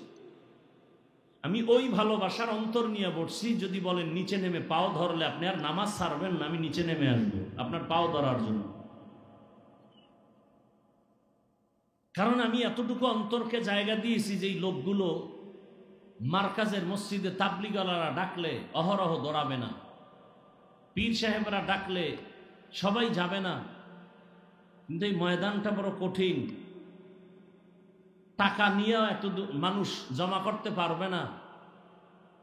আমি ওই ভালোবাসার অন্তর নিয়ে বসছি। যদি বলেন নিচে নেমে পাও ধরলে আপনি আর নামাজ ছাড়বেন না, আমি নিচে নেমে আসবো আপনার পাও ধরার জন্য। কারণ আমি এতটুকু অন্তরকে জায়গা দিয়েছি যে এই লোকগুলো মার্কাজের মসজিদে তাবলিগওয়ালারা ডাকলে অহরহ দৌড়াবে না, পীর সাহেবরা ডাকলে সবাই যাবে না। কিন্তু এই ময়দানটা বড় কঠিন, টাকা নিয়েও এত মানুষ জমা করতে পারবে না।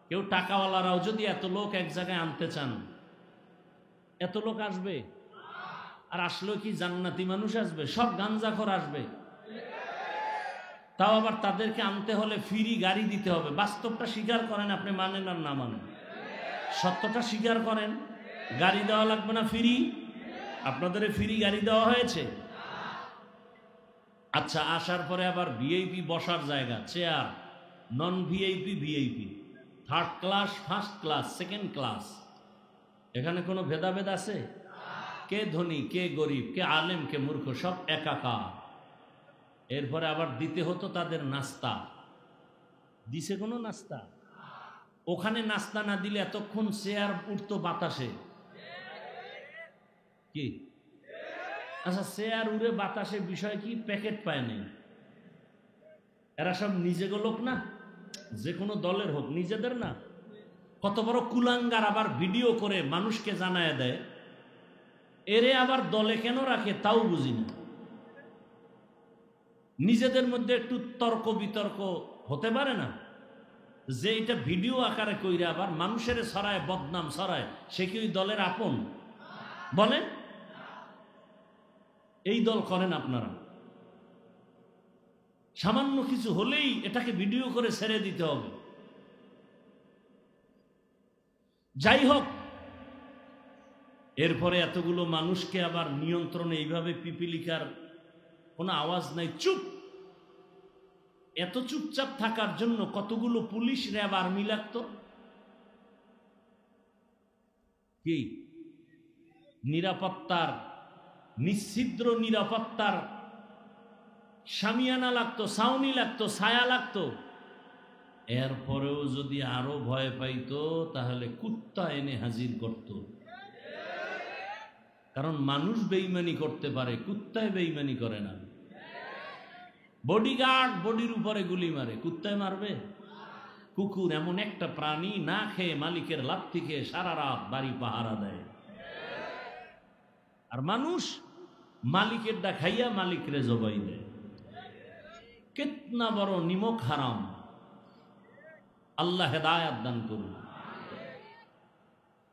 কেউ টাকাওয়ালারাও যদি এত লোক এক জায়গায় আনতে চান, এত লোক আসবে? আর আসলেও কি জান্নাতি মানুষ আসবে? সব গাঞ্জাখোর আসবে। তাও আবার তাদেরকে আনতে হলে ফ্রি গাড়ি দিতে হবে। বাস্তবটা স্বীকার করেন, আপনি মানেন আর না মানেন, সত্যটা স্বীকার করেন। গাড়ি দেওয়া লাগবে না, ফ্রি। আপনাদের ফ্রি গাড়ি দেওয়া হয়েছে। আচ্ছা, আসার পরে আবার ভিআইপি বসার জায়গা, chair, non VIP, VIP, third class, first class, second class, এখানে কোনো ভেদাভেদ আছে? কে ধনী, কে গরিব, কে আলেম, কে মূর্খ, সব একাকার। এরপরে আবার দিতে হতো তাদের নাস্তা। দিছে কোনো নাস্তা? ওখানে নাস্তা না দিলে এতক্ষণ চেয়ার উঠতো বাতাসে। কি? আচ্ছা, চেয়ার উড়ে বাতাসে বিষয় কি? প্যাকেট পায় নেই। এরা সব নিজেগো লোক না, যে কোনো দলের হোক, নিজেদের না। কত বড় কুলাঙ্গার, আবার ভিডিও করে মানুষকে জানায় দেয়। এরে আবার দলে কেন রাখে তাও বুঝি না। নিজেদের মধ্যে একটু তর্ক বিতর্ক হতে পারে না? যে এটা ভিডিও আকারে কইরা আবার মানুষের ছড়ায়, বদনাম ছড়ায়, সে কি ওই দলের আপন? বলেন, এই দল করেন আপনারা। সামান্য কিছু হলেই এটাকে ভিডিও করে ছেড়ে দিতে হবে। যাই হোক, এরপরে এতগুলো মানুষকে আবার নিয়ন্ত্রণে এইভাবে পিপিলিকার কোনো আওয়াজ নাই, চুপ। এত চুপচাপ থাকার জন্য কতগুলো পুলিশ, র্যাব, আর্মি লাগতো। কি নিরাপত্তার, নিশ্ছিদ্র নিরাপত্তার শামিয়ানা লাগতো, ছাউনি লাগতো, ছায়া লাগতো। এরপরেও যদি আরো ভয় পাইতো তাহলে কুত্তা এনে হাজির করত। কারণ মানুষ বেঈমানি করতে পারে, কুত্তায় বেঈমানি করে না। বডিগার্ড বডির উপরে গুলি মারে, কুত্তায় মারবে? কুকুর এমন একটা প্রাণী, না খেয়ে মালিকের লাথি খেয়ে সারা রাত বাড়ি পাহারা দেয়। আর মানুষ মালিকের ডা খাইয়া মালিকরে জবাই দেয়। কিতনা বড় নিমক হারাম। আল্লাহ হেদায়াত দান করুন।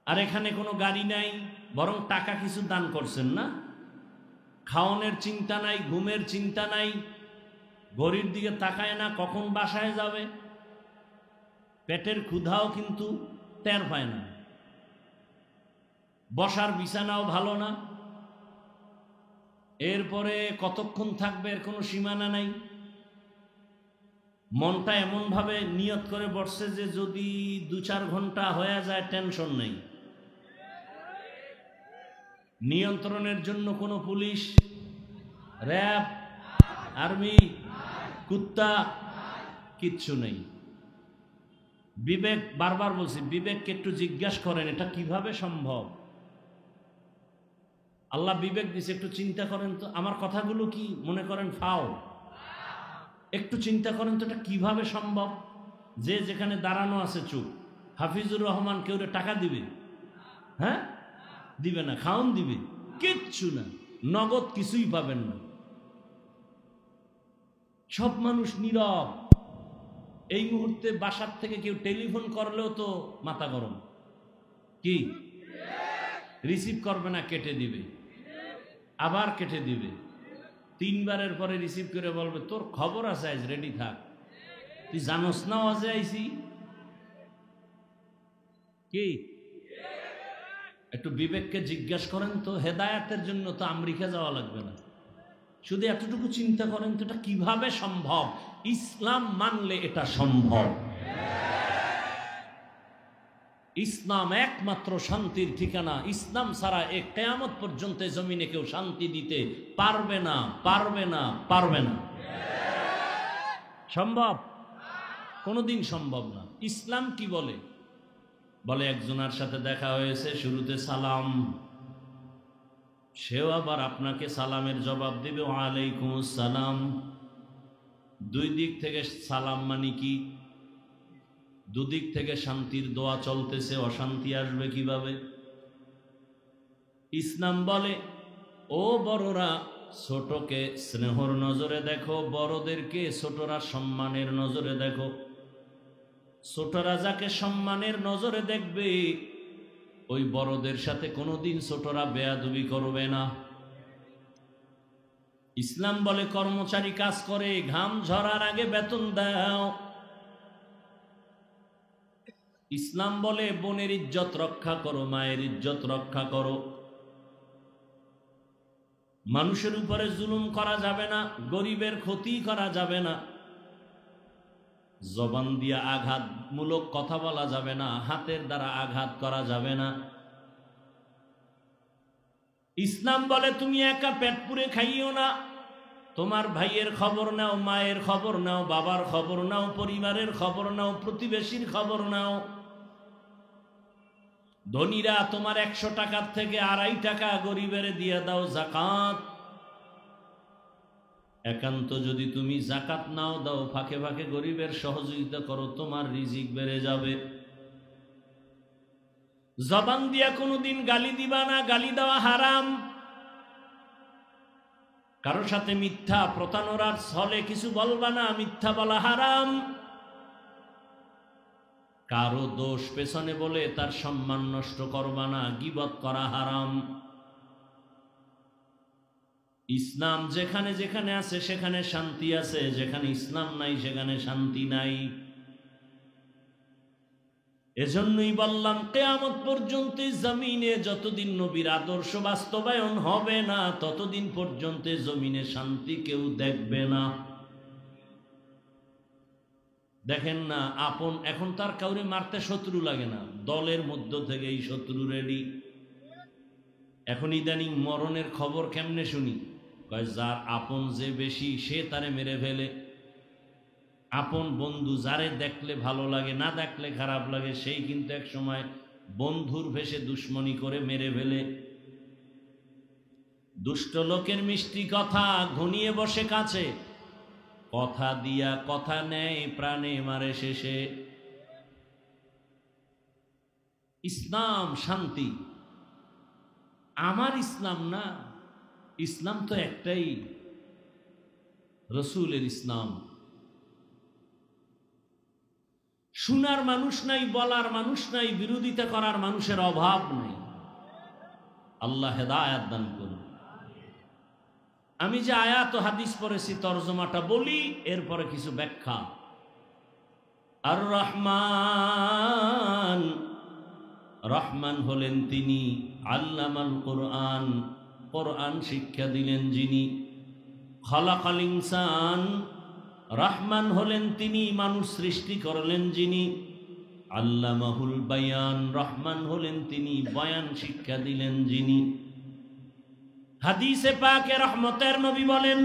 আর এখানে কোনো গাড়ি নাই, বরং টাকা কিছু দান করছেন না? খাওয়ানোর চিন্তা নাই, ঘুমের চিন্তা নাই, ঘড়ির দিকে তাকায় না কখন বাসায় যাবে। পেটের ক্ষুধাও কিন্তু টের পায় না। বসার বিছানাও ভালো না। এরপরে কতক্ষণ থাকবে এর কোনো সীমানা নাই। মনটা এমন ভাবে নিয়ত করে বসছে যে যদি 2-4 ঘন্টা হয়ে যায় টেনশন নেই। নিয়ন্ত্রণের জন্য কোনো পুলিশ, র্যাব, আর্মি, কুত্তা, কিচ্ছু নেই। বিবেক, বারবার বলছি, বিবেককে একটু জিজ্ঞাসা করেন এটা কিভাবে সম্ভব। আল্লাহ বিবেক দিছে, একটু চিন্তা করেন তো আমার কথাগুলো কি মনে করেন ফাও? একটু চিন্তা করেন তো এটা কিভাবে সম্ভব। যে যেখানে দাঁড়ানো আছে চুপ। হাফিজুর রহমান কেউ টাকা দিবে? হ্যাঁ, দিবে না। খাওন দিবে? কিচ্ছু না, নগদ কিছুই পাবেন না। সব মানুষ নীরব। এই মুহূর্তে বাসার থেকে কেউ টেলিফোন করলেও তো মাথা গরম। কি রিসিভ করবে না, কেটে দিবে, আবার কেটে দিবে। 3 বারের পরে রিসিভ করে বলবে তোর খবর আছে, আজ রেডি থাক, তুই জানোস না আজে আইসি। কি একটু বিবেককে জিজ্ঞাসা করেন তো, হেদায়েতের জন্য তো আমেরিকা যাওয়া লাগবে না। শুধু এতটুকু চিন্তা করেন তো এটা কিভাবে সম্ভব। ইসলাম মানলে এটা সম্ভব। ইসলাম একমাত্র শান্তির ঠিকানা। ইসলাম ছাড়া এ কিয়ামত পর্যন্ত জমিনে কেউ শান্তি দিতে পারবে না, পারবে না, পারবে না। সম্ভব? কোনোদিন সম্ভব না। ইসলাম কি বলে? বলে একজনের সাথে দেখা হয়েছে, শুরুতে সালাম, সেও আবার আপনাকে সালামের জবাব দিবে ওয়ালাইকুম আসসালাম। 2 দিক থেকে সালাম মানে কি? দুদিক থেকে শান্তির দোয়া চলতেছে, অশান্তি আসবে কিভাবে? ইসলাম বলে ও বড়রা ছোটকে স্নেহর নজরে দেখো, বড়দেরকে ছোটরা সম্মানের নজরে দেখো। ছোটরা যাকে সম্মানের নজরে দেখবে ওই বড়দের সাথে কোনোদিন ছোটরা বেয়াদবি করবে না। ইসলাম বলে কর্মচারী কাজ করে, ঘাম ঝরার আগে বেতন দাও। ইসলাম বলে বোনের ইজ্জত রক্ষা করো, মায়ের ইজ্জত রক্ষা করো। মানুষের উপরে জুলুম করা যাবে না, গরিবের ক্ষতি করা যাবে না, জবান দিয়ে আঘাতমূলক কথা বলা যাবে না, হাতের দ্বারা আঘাত করা যাবে না। ইসলাম বলে তুমি একা পেট পুরে খাইও না, তোমার ভাইয়ের খবর নাও, মায়ের খবর নাও, বাবার খবর নাও, পরিবারের খবর নাও, প্রতিবেশীর খবর নাও। ধনীরা তোমার 100 টাকার থেকে 2.5 টাকা গরিবের দিয়ে দাও যাকাত। একান্ত যদি তুমি যাকাত নাও দাও, ফাঁকে ফাঁকে গরিবের সহযোগিতা করো, তোমার রিজিক বেড়ে যাবে। জবান দিয়া কোনোদিন গালি দিবা না, গালি দেওয়া হারাম। কারোর সাথে মিথ্যা প্রতারণার ছলে কিছু বলবা না, মিথ্যা বলা হারাম। কারো দোষ পেছনে বলে তার সম্মান নষ্ট করবা না, গীবত করা হারাম। ইসলাম যেখানে যেখানে আছে সেখানে শান্তি আছে, যেখানে ইসলাম নাই সেখানে শান্তি নাই। এজন্যই বললাম কিয়ামত পর্যন্ত জমিনে যতদিন নবীর আদর্শ বাস্তবায়ন হবে না ততদিন পর্যন্ত জমিনে শান্তি কেউ দেখবে না। দেখেন না, আপন এখন তার কাউরে মারতে শত্রু লাগে না, দলের মধ্য থেকে এই শত্রু রেডি। এখন ইদানিং মরণের খবর কেমনে শুনি, যার আপন যে বেশি সে তারে মেরে ফেলে। আপন বন্ধু যারে দেখলে ভালো লাগে, না দেখলে খারাপ লাগে, সেই কিন্তু এক সময় বন্ধুর ভেষে দুশ্মনী করে মেরে ফেলে। দুষ্ট লোকের মিষ্টি কথা ঘনিয়ে বসে কাছে, কথা দিয়া কথা নেয়, প্রাণে মারে শেষে। ইসলাম শান্তি, আমার ইসলাম না, ইসলাম তো একটাই, রসুলের ইসলাম। শোনার মানুষ নাই, বলার মানুষ নাই, বিরোধিতা করার মানুষের অভাব নেই। আল্লাহ হেদায়েত দান করুন। আমি যে আয়াত ও হাদিস পড়েছি তরজমাটা বলি, এরপরে কিছু ব্যাখ্যা। আর রহমান, রহমান হলেন তিনি আল্লামাল কোরআন, কোরআন শিক্ষা দিলেন যিনি। খলাকাল ইনসান, রহমান হলেন তিনি মানুষ সৃষ্টি করলেন যিনি। আল্লামাহুল বায়ান, রহমান হলেন তিনি বয়ান শিক্ষা দিলেন যিনি। হাদিসে পাকে রহমতের নবী বলেন,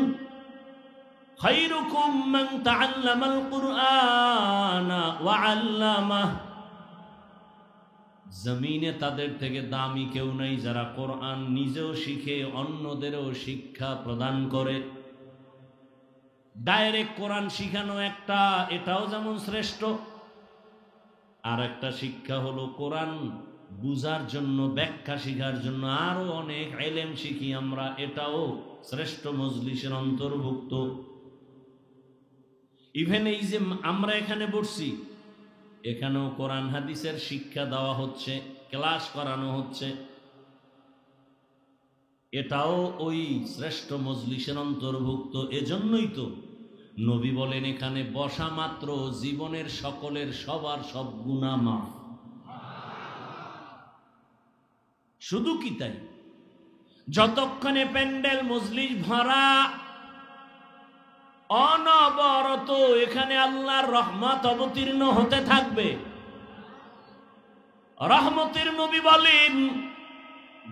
খায়রুকুম মান তাআল্লামাল কুরআনা ওয়া আল্লামাহ। জমিনে তাদের থেকে দামি কেউ নাই যারা কোরআন নিজেও শিখে অন্যদেরও শিক্ষা প্রদান করে। ডাইরেক্ট কোরআন শিখানো একটা, এটাও যেমন শ্রেষ্ঠ, আর একটা শিক্ষা হলো কোরআন বুঝার জন্য, ব্যাখ্যা শিখার জন্য আরো অনেক ইলম শিখি আমরা, এটাও শ্রেষ্ঠ মজলিসের অন্তর্ভুক্ত। ইভেন এই যে আমরা এখানে বসছি, এখানেও কোরআন হাদিসের শিক্ষা দেওয়া হচ্ছে, ক্লাস করানো হচ্ছে, এটাও ওই শ্রেষ্ঠ মজলিসের অন্তর্ভুক্ত। এজন্যই তো নবী বলেন, এখানে বসা মাত্র জীবনের সকলের সবার সব গুনাহ মাফ। শুধু কি তাই, যতক্ষণে প্যান্ডেল মজলিস ভরা, অনবরত এখানে আল্লাহর রহমত অবতীর্ণ হতে থাকবে। রহমতের নবী বলেন,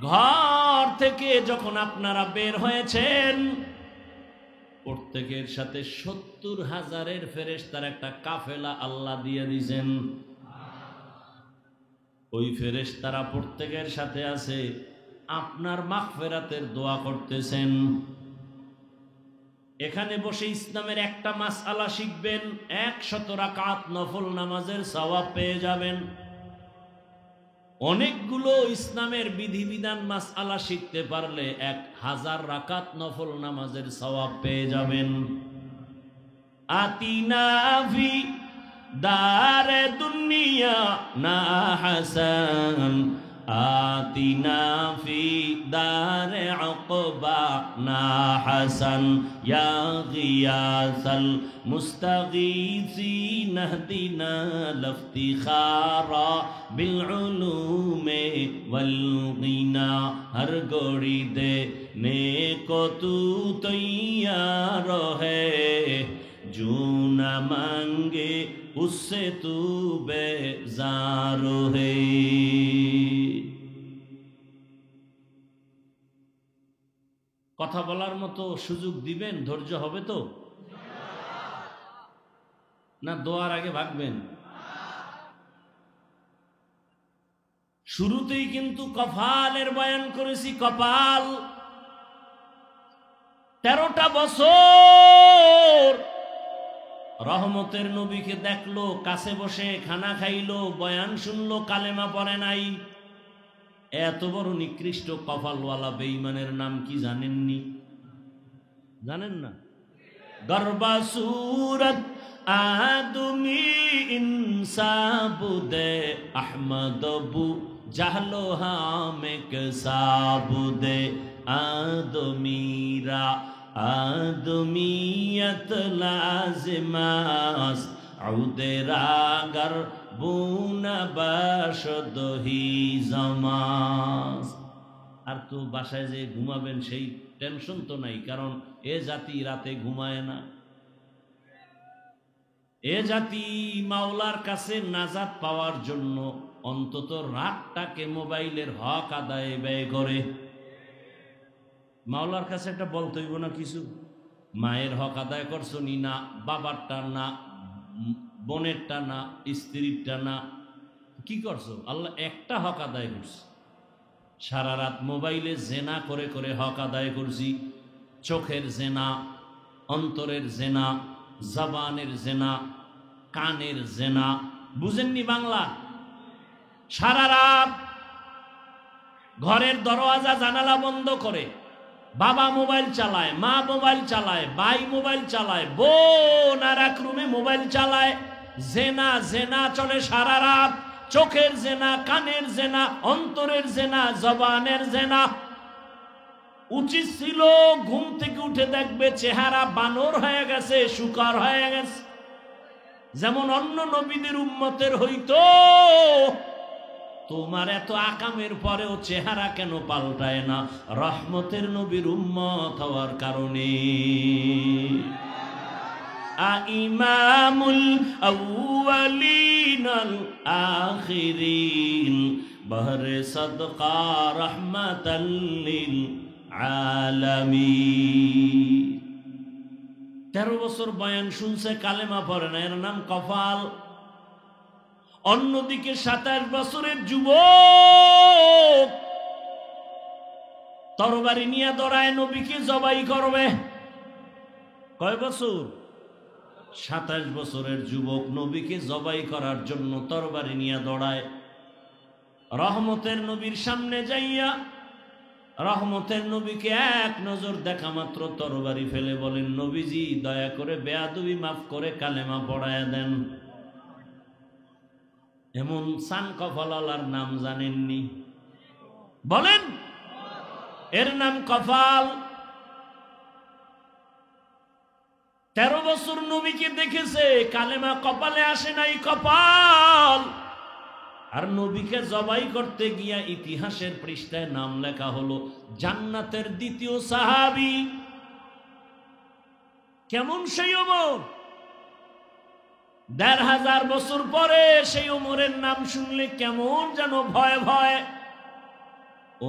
ঘর থেকে যখন আপনারা বের হয়েছেন, প্রত্যেকের সাথে 70,000 ফেরেশতার একটা কাফেলা আল্লাহ দিয়ে দিয়েছেন। ওই ফেরেশতারা প্রত্যেকের সাথে আছে, আপনার মাগফিরাতের দোয়া করতেছেন। এখানে বসে ইসলামের একটা মাসআলা শিখবেন, 100 রাকাত নফল নামাজের সওয়াব পেয়ে যাবেন। অনেকগুলো ইসলামের বিধিবিধান মাসআলা শিখতে পারলে 1000 রাকাত নফল নামাজের সওয়াব পেয়ে যাবেন। আতিনা ফি দারে দুনিয়া না হাসান, আতিনা ফি দারে উকবা না হাসান, ইয়া গিয়াসাল মুস্তাগীসিন ইহদিনা লিফতিখারা বিল উলুমে ওয়াল গিনা। হর গড়ি দে নেকো তু তৈয়ার है, जो न मांगे उससे तू बेजार है। কথা বলার মতো সুযোগ দিবেন, ধৈর্য হবে তো, না দোয়ার আগে ভাগবেন? শুরুতেই কিন্তু কপালের বয়ান করেছি। কপাল 13টা বছর রহমতের নবীকে দেখলো, কাছে বসে খানা খাইলো, বয়ান শুনলো, কালেমা পড়ে নাই। এত বড় নিকৃষ্ট কপালওয়ালা বেঈমানের নাম কি জানেননি? জানেন না? গরবা সুরত আদমি ইনসাবুদে আহমদবু জাহলো হামেক সাবুদে আদমিরা আদমিয়ত লাজিমাস আউদেরাগর বুনা বাসদহি জামাস। আর তো বাসায় যে ঘুমাবেন সেই টেনশন তো নাই, কারণ এ জাতি রাতে ঘুমায় না। এ জাতি মাওলার কাছে নাজাত পাওয়ার জন্য অন্তত রাতটাকে মোবাইলের হক আদায়ে ব্যয় করে। মাওলার কাছে একটা বলতে হইব না কিছু, মায়ের হক আদায় করছো নি, না বাবারটা, না বোনেরটা, না স্ত্রীরটা, না কি করছো? আল্লাহ একটা হক আদায় করছে। সারা রাত মোবাইলে জেনা করে করে হক আদায় করছি। চোখের জেনা, অন্তরের জেনা, জবানের জেনা, কানের জেনা। বুঝেননি বাংলা? সারা রাত ঘরের দরওয়াজা জানালা বন্ধ করে বাবা মোবাইল চালায়, মা মোবাইল চালায়, ভাই মোবাইল চালায়, বোন আর এক রুমে মোবাইল চালায়। জেনা জেনা চলে সারা রাত। চোখের জেনা, কানের জেনা, অন্তরের জেনা, জবানের জেনা। উচিত ছিল ঘুম থেকে উঠে দেখবে চেহারা বানর হয়ে গেছে, শুকর হয়ে গেছে, যেমন অন্য নবীদের উম্মতের হইতো। তোমার এত আকামের পরেও চেহারা কেন পাল্টায় না? রহমতের নবীর উম্মত হওয়ার কারণে। ইমামুল আউয়ালিন আল আখিরিন বহরে সদকা রহমাতাল লিল আলামিন। 13 বছর বয়ান শুনছে, কালেমা পড়ে না, এর নাম কফাল। অন্যদিকে 27 বছরের যুবক তরবারি নিয়ে দৌড়ায়, নবীকে জবাই করবে। কয় বছর? 27 বছরের যুবক নবীকে জবাই করার জন্য তরবারি নিয়ে দৌড়ায়। রহমতের নবীর সামনে যাইয়া রহমতের নবীকে এক নজর দেখা মাত্র তরবারি ফেলে বলেন, নবীজি দয়া করে বেয়াদবি মাফ করে কালেমা পড়ায়া দেন। এমন সান কফালার নাম জানেননি? বলেন, এর নাম কফাল। 13 বছর নবীকে দেখেছে, কালেমা কপালে আসে নাই, কপাল। আর নবীকে জবাই করতে গিয়া ইতিহাসের পৃষ্ঠায় নাম লেখা হলো জান্নাতের দ্বিতীয় সাহাবী। কেমন সেই ওমর? 1500 বছর পরে সেই ওমরের নাম শুনলে কেমন যেন ভয় ভয়।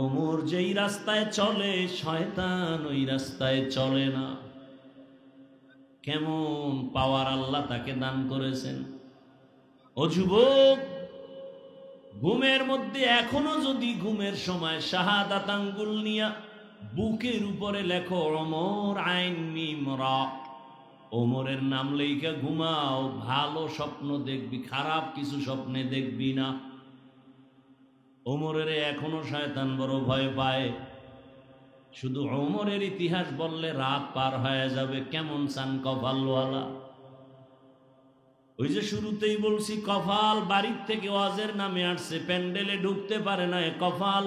ওমর যেই রাস্তায় চলে, শয়তান ওই রাস্তায় চলে না। কেমন পাওয়ার আল্লাহ তাকে দান করেছেন। ও যুবক, ঘুমের মধ্যে এখনো যদি ঘুমের সময় শাহাদাত আঙ্গুল নিয়া বুকের উপরে লেখো ওমর আইন মিম রা, ওমরের নাম লেখা ঘুমাও, ভালো স্বপ্ন দেখবি, খারাপ কিছু স্বপ্নে দেখবি না। ওমরের এখনো শয়তান বড় ভয় পায়। শুধু ওমরের ইতিহাস বললে রাত পার হয়ে যাবে। কেমন চান কপালওয়ালা? ওই যে শুরুতেই বলছি, কপাল বাড়ির থেকে ওয়াজের নামে আসছে, প্যান্ডেলে ঢুকতে পারে না, কপাল।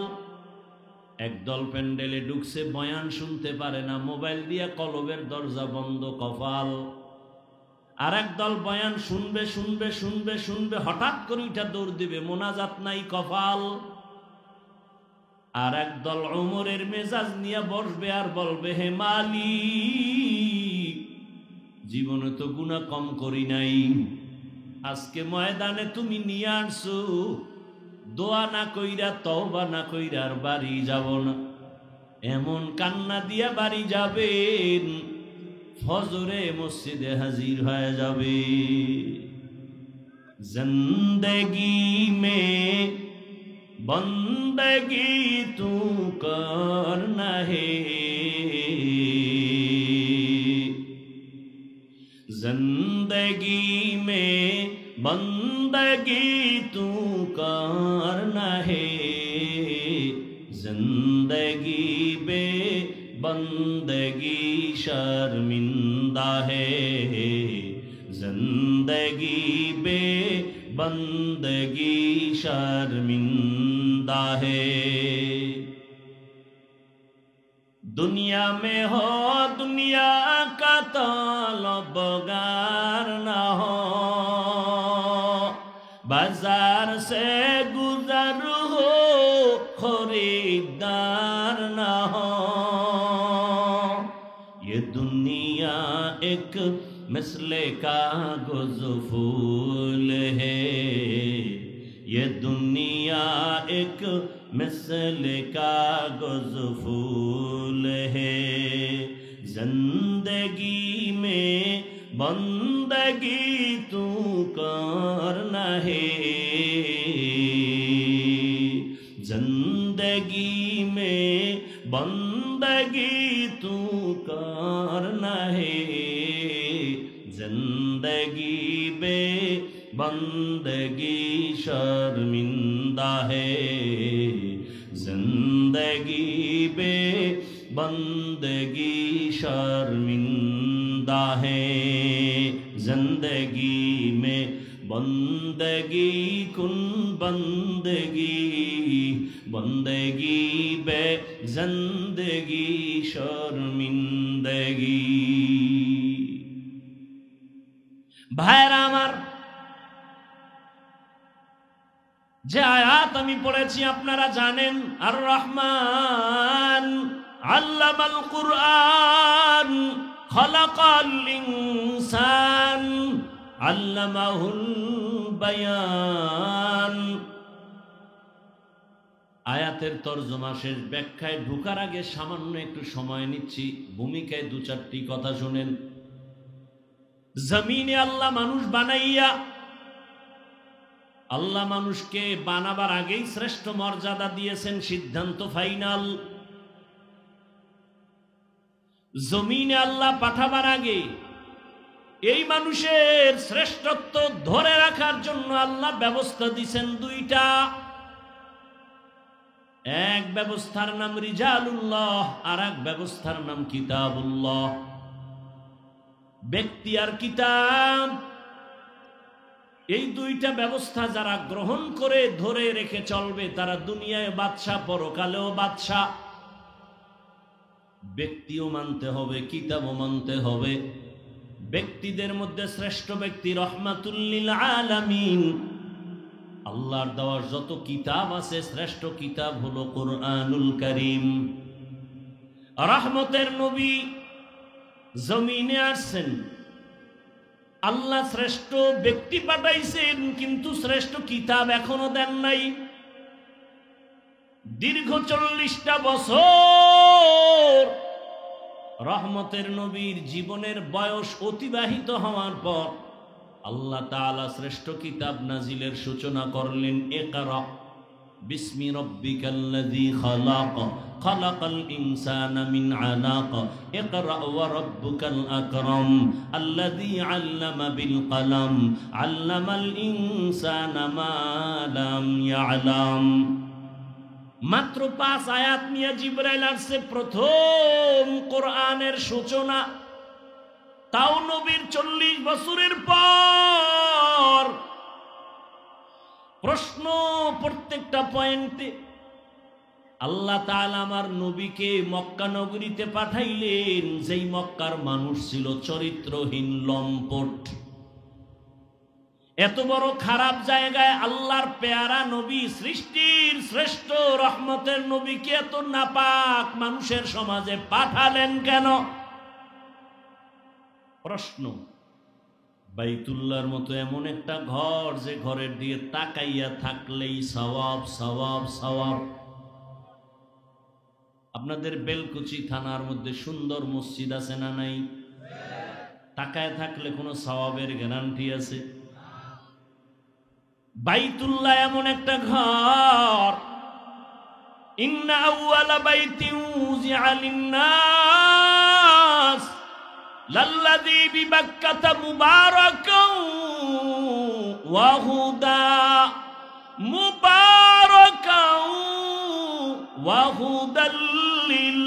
একদল প্যান্ডেলে ঢুকছে, বয়ান শুনতে পারে না, মোবাইল দিয়া কলবের দরজা বন্ধ, কপাল। আর একদল বয়ান শুনবে শুনবে শুনবে শুনবে, হঠাৎ করে উঠা দৌড় দিবে, মোনাজাত নাই, কপাল। আর একদল ওমরের মেজাজ নিয়ে বসবে আর বলবে, হে মালিক, জীবনে তো গুনাহ কম করি নাই, আজকে ময়দানে তুমি নিয়ে আসছো, দোয়া না কইরা তওবা না কইরা আর বাড়ি যাব না। এমন কান্না দিয়া বাড়ি যাবেন, ফজরে মসজিদে হাজির হয়ে যাবে। জিন্দেগি মে বন্দগি তু করনা হে, जिंदगी में बंदगी तू करना है, जिंदगी बे बंदगी शर्मिंदा है, जिंदगी बे बंदगी शर्मिंदा है। दुनिया में हो दुनिया का तलबगार ना हो, बाजार से गुजर हो खरीदार ना हो। ये दुनिया एक मिसले कागज फूल है, ये दुनिया एक मिसले कागज फूल है, जिंदगी में बंदगी तू करना है, जिंदगी में बंदगी तू करना है, जिंदगी बे बंदगी शर्मिंदा है, जिंदगी बे बंदगी शर्मिंदा है। जिंदगी में बंदगी कुन बंदगी, बंदगी बे जिंदगी शर्मिंदगी। भाईरा आमार, যে আয়াত আমি পড়েছি আপনারা জানেন, আর রহমান আল্লামাল কুরআন খালাকাল ইনসান আল্লামাহুল বায়ান। আয়াতের তরজমা শেষ, ব্যাখ্যায় ঢোকার আগে সামান্য একটু সময় নিচ্ছি, ভূমিকায় দু চারটি কথা শুনেন। জমিনে আল্লাহ মানুষ বানাইয়া, আল্লাহ মানুষকে বানাবার আগেই শ্রেষ্ঠ মর্যাদা দিয়েছেন, সিদ্ধান্ত ফাইনাল। জমিনে আল্লাহ পাঠাবার আগে এই মানুষের শ্রেষ্ঠত্ব ধরে রাখার জন্য আল্লাহ ব্যবস্থা দিয়েছেন দুইটা। এক ব্যবস্থার নাম রিজালুল্লাহ, আর এক ব্যবস্থার নাম কিতাবুল্লাহ। ব্যক্তি আর কিতাব, এই দুইটা ব্যবস্থা যারা গ্রহণ করে ধরে রেখে চলবে তারা দুনিয়ায় বাদশা, পরকালেও বাদশা। ব্যক্তিও মানতে হবে, কিতাবও মানতে হবে। ব্যক্তিদের মধ্যে শ্রেষ্ঠ ব্যক্তি রহমাতুল লিল আলামিন। আল্লাহর দেওয়ার যত কিতাব আছে শ্রেষ্ঠ কিতাব হলো কুরআনুল কারীম। রহমতের নবী জমিনে আসছেন, আল্লাহ শ্রেষ্ঠ ব্যক্তি পাঠাইছেন, কিন্তু শ্রেষ্ঠ কিতাব এখনো দেন নাই। দীর্ঘ 40টা বছর রহমতের নবীর জীবনের বয়স অতিবাহিত হওয়ার পর আল্লাহ তাআলা শ্রেষ্ঠ কিতাব নাজিলের সূচনা করলেন। ইকরা বিসমি রাব্বিকাল্লাযী খালাক, খালাকাল ইনসানা মিন আলাক, ইকরা ওয়া রাব্বুকাল আকরাম, আল্লাযী আল্লামা বিল কলম, আল্লামাল ইনসানা মা লাম ইয়ালাম। মাত্র 5 আয়াত নিয়ে জিবরাইল আসছে, প্রথম কোরআনের সূচনা। তাও নবীর 40 বছরের পর প্রশ্ন প্রত্যেকটা পয়েন্টে। আল্লাহ তাআলা আমার নবীকে মক্কা নগরীতে পাঠাইলেন, যেই মক্কার মানুষ ছিল চরিত্রহীন, লম্পট। এত বড় খারাপ জায়গায় আল্লাহর পেয়ারা নবী, সৃষ্টির শ্রেষ্ঠ রহমতের নবীকে এত নাপাক মানুষের সমাজে পাঠালেন কেন? প্রশ্ন। বাইতুল্লাহর মতো এমন একটা ঘর, যে ঘরের দিয়ে তাকাইয়া থাকলেই সওয়াব সওয়াব সওয়াব। আপনাদের বেলকুচি থানার মধ্যে সুন্দর মসজিদ আছে না নাই? তাকায় থাকলে কোনো সওয়াবের গ্যারান্টি আছে? বাইতুল্লাহ এমন একটা ঘর, ইন্না আউয়ালা বাইতিন উযিআ লিন-নাস লাল্লাযী বিবাক্কাতা মুবারাকান ওয়া হুদা, মুবারাকান ওয়া হুদাল লিল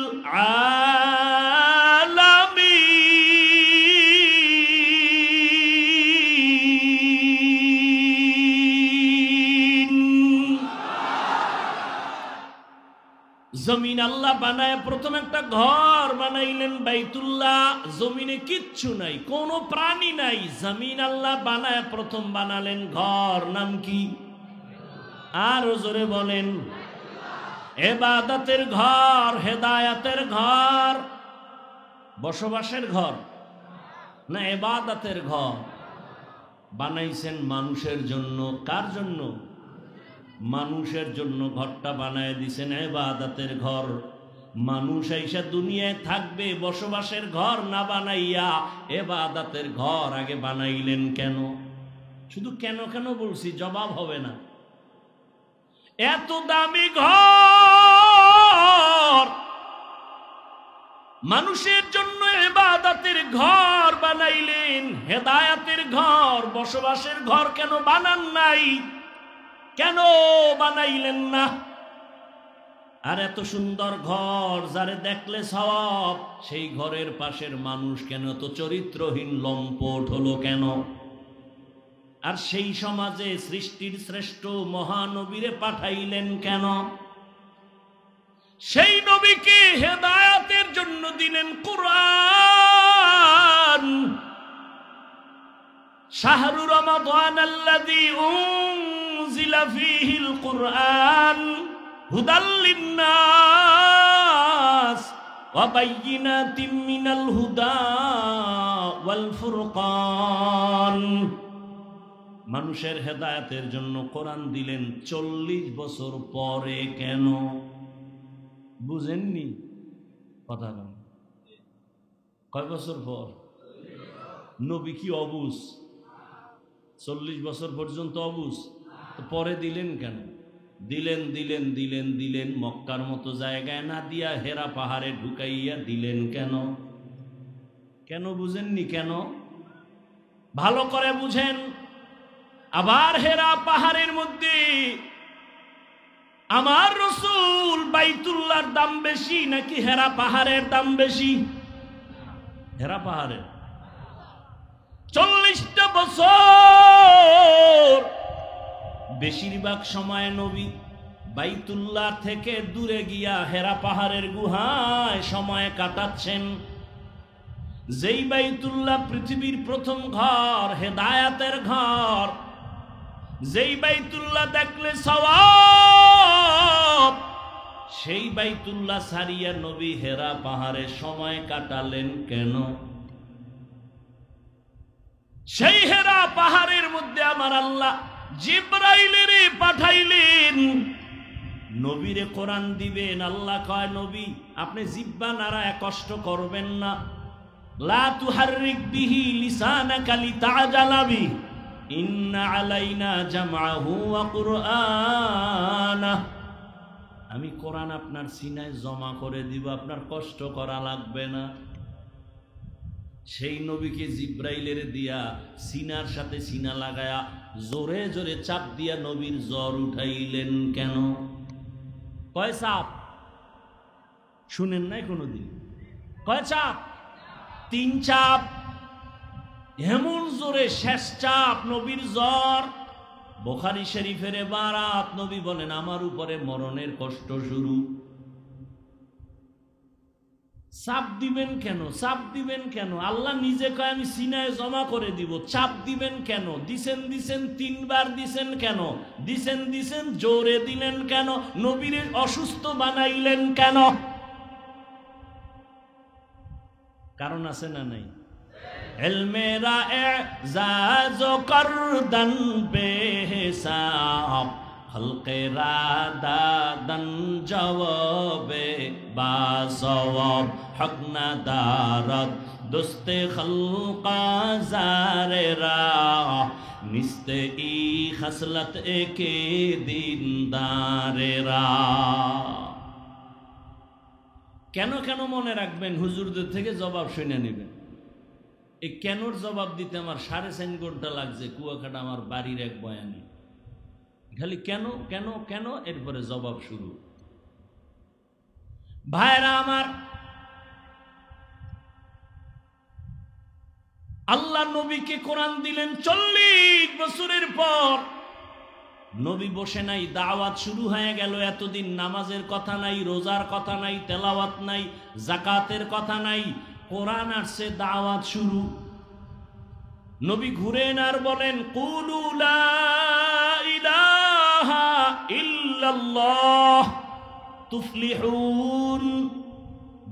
জমিন আল্লাহ বানায় প্রথম একটা ঘর বানাইলেন বাইতুল্লাহ। জমিনে কিচ্ছু নাই, কোনো প্রাণী নাই, জমিন আল্লাহ বানায় প্রথম বানালেন ঘর। নাম কি? আরো জোরে বলেন। ইবাদতের ঘর, হেদায়েতের ঘর, বসবাসের ঘর না ইবাদতের ঘর বানাইছেন মানুষের জন্য। কার জন্য? মানুষের জন্য ঘরটা বানায় দিছেন ইবাদতের ঘর। মানুষ আইসা দুনিয়ায় থাকবে, বসবাসের ঘর না বানাইয়া ইবাদতের ঘর আগে বানাইলেন কেন? শুধু কেন কেন বলছি, জবাব হবে না। এত দামি ঘর, মানুষের জন্য ইবাদতের ঘর বানাইলেন, হেদায়েতের ঘর, বসবাসের ঘর কেন বানান নাই? কেন বানাইলেন না? আর এত সুন্দর ঘর, যারে দেখলে সওয়াব, সেই ঘরের পাশের মানুষ কেন তো চরিত্রহীন, লম্পট হলো কেন? আর সেই সমাজে সৃষ্টির শ্রেষ্ঠ মহানবীরে পাঠাইলেন কেন? সেই নবীকে হেদায়েতের জন্য দিলেন কুরআন। শাহরু রমাদানাল্লাযী উনজিলা ফীহিল কুরআন হুদাল লিন-নাস ওয়া বায়্যিনাতিম মিনাল হুদা ওয়াল ফুরকান। মানুষের হেদায়েতের জন্য কোরআন দিলেন 40 বছর পরে। কেন বুঝেননি কথা? কয় বছর পর? নবী কি অবুঝ? 40 বছর পর্যন্ত অবুঝ? তো পরে দিলেন কেন? দিলেন মক্কার মতো জায়গায় না দিয়া হেরা পাহাড়ে ঢুকাইয়া দিলেন কেন? কেন বুঝেননি? কেন ভালো করে বুঝেন। আবার হেরা পাহাড়ের মধ্যে আমার রাসূল বাইতুল্লাহর দাম বেশি নাকি হেরা পাহাড়ের দাম বেশি? হেরা পাহাড়ের। 40টা বছর বেশিরভাগ সময় নবী বাইতুল্লাহ থেকে দূরে গিয়া হেরা পাহাড়ের গুহায় সময় কাটাচ্ছেন। যেই বাইতুল্লাহ পৃথিবীর প্রথম ঘর, হেদায়াতের ঘর, যেই বাইতুল্লাহ দেখলে সওয়াব, সেই বাইতুল্লাহ ছাড়িয়া নবী হেরা পাহাড়ে সময় কাটালেন কেন? সেই হেরা পাহাড়ের মধ্যে আমার আল্লাহ জিবরাইলের পাঠাইলেন, নবীরে কোরআন দিবেন। আল্লাহ কয়, নবী আপনি জিহ্বা নাড়ায় কষ্ট করবেন না। লা তুহাররিক বিহি লিসানাকা লিতাজালা বিহি ইন্না আলাইনা জামআহু ওয়া কুরআনাহ। আমি কোরআন আপনার সিনায় জমা করে দিব, আপনার কষ্ট করা লাগবে না। সেই নবীকে জিব্রাইলের দিয়া সিনার সাথে সিনা লাগায়া জোরে জোরে চাপ দিয়া নবীর জ্বর উঠাইলেন কেন? কয় চাপ? শুনেন নাই কোনোদিন? কয় চাপ? 3 চাপ। এমন জোরে শেষ চাপ, নবীর জ্বর। বুখারী শরীফের বারাত, নবী বলেন আমার উপরে মরণের কষ্ট শুরু। চাপ দিবেন কেন? চাপ দিবেন কেন? আল্লাহ নিজে কয় আমি সিনায় জমা করে দিব। চাপ দিবেন কেন? দিছেন 3 বার দিছেন কেন? দিছেন জোরে দিলেন কেন? নবীরে অসুস্থ বানাইলেন কেন? কারণ আছে না নাই? ইলমেরা এজাজ করদন বেহিসাব, খলকেরা দাদন জওয়াবে বাসওয়াব, হক না দারদ দোস্তে খলকা জারেরা, নিস্তে ই খসলত একে দিনদারেরা। কেন কেন মনে রাখবেন, হুজুরদের থেকে জবাব শুনে নেবেন। এই কেনর জবাব দিতে আমার 3.5 ঘন্টা লাগছে কুয়াকাটা আমার বাড়ির এক বয়ানে। খালি কেন কেন কেন, এরপরে জবাব শুরু। ভাইরা আমার, আল্লাহ নবীকে কোরআন দিলেন 40 বছরের পর। নবী বসে নাই, দাওয়াত শুরু হয়ে গেল। এতদিন নামাজের কথা নাই, রোজার কথা নাই, তেলাওয়াত নাই, যাকাতের কথা নাই, কোরআন আসছে, দাওয়াত শুরু। নবী ঘুরেন আর বলেন, কুলু লা ইলাহা ইল্লাল্লাহ তুফলিহুন,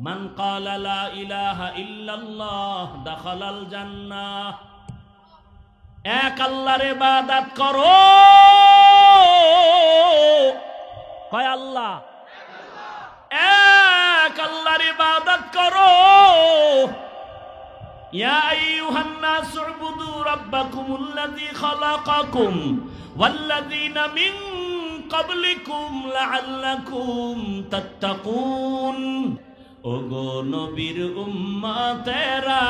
মান ক্বালা লা ইলাহা ইল্লাল্লাহ দাখালাল জান্নাহ। এক আল্লাহর ইবাদত করো। কয় আল্লাহ? এক আল্লাহর ইবাদত করো। ইয়া আইয়ুহান নাস উবুদু রাব্বাকুমুল্লাযী খালাকাকুম ওয়াল্লাযীনা মিন ক্বাবলিকুম লাআল্লাকুম তাত্তাকুন। ওগো নবীর উম্মতেরা,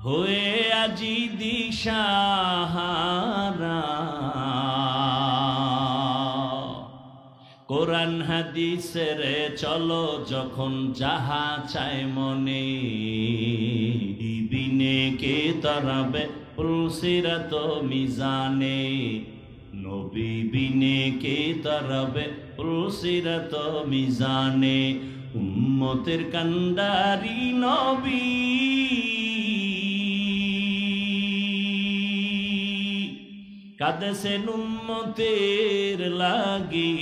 হয়ে আজি দিশাহারা, কোরআন হাদিসের চলো যখন যাহা চায় মনে, বিনে কে তরবে পুলসিরাত মিজানে, নবী বিনে কে তরবে পুলসিরাত মিজানে। উম্মতের কান্ডারি নবী, কাঁদেছেন উম্মতের লাগি।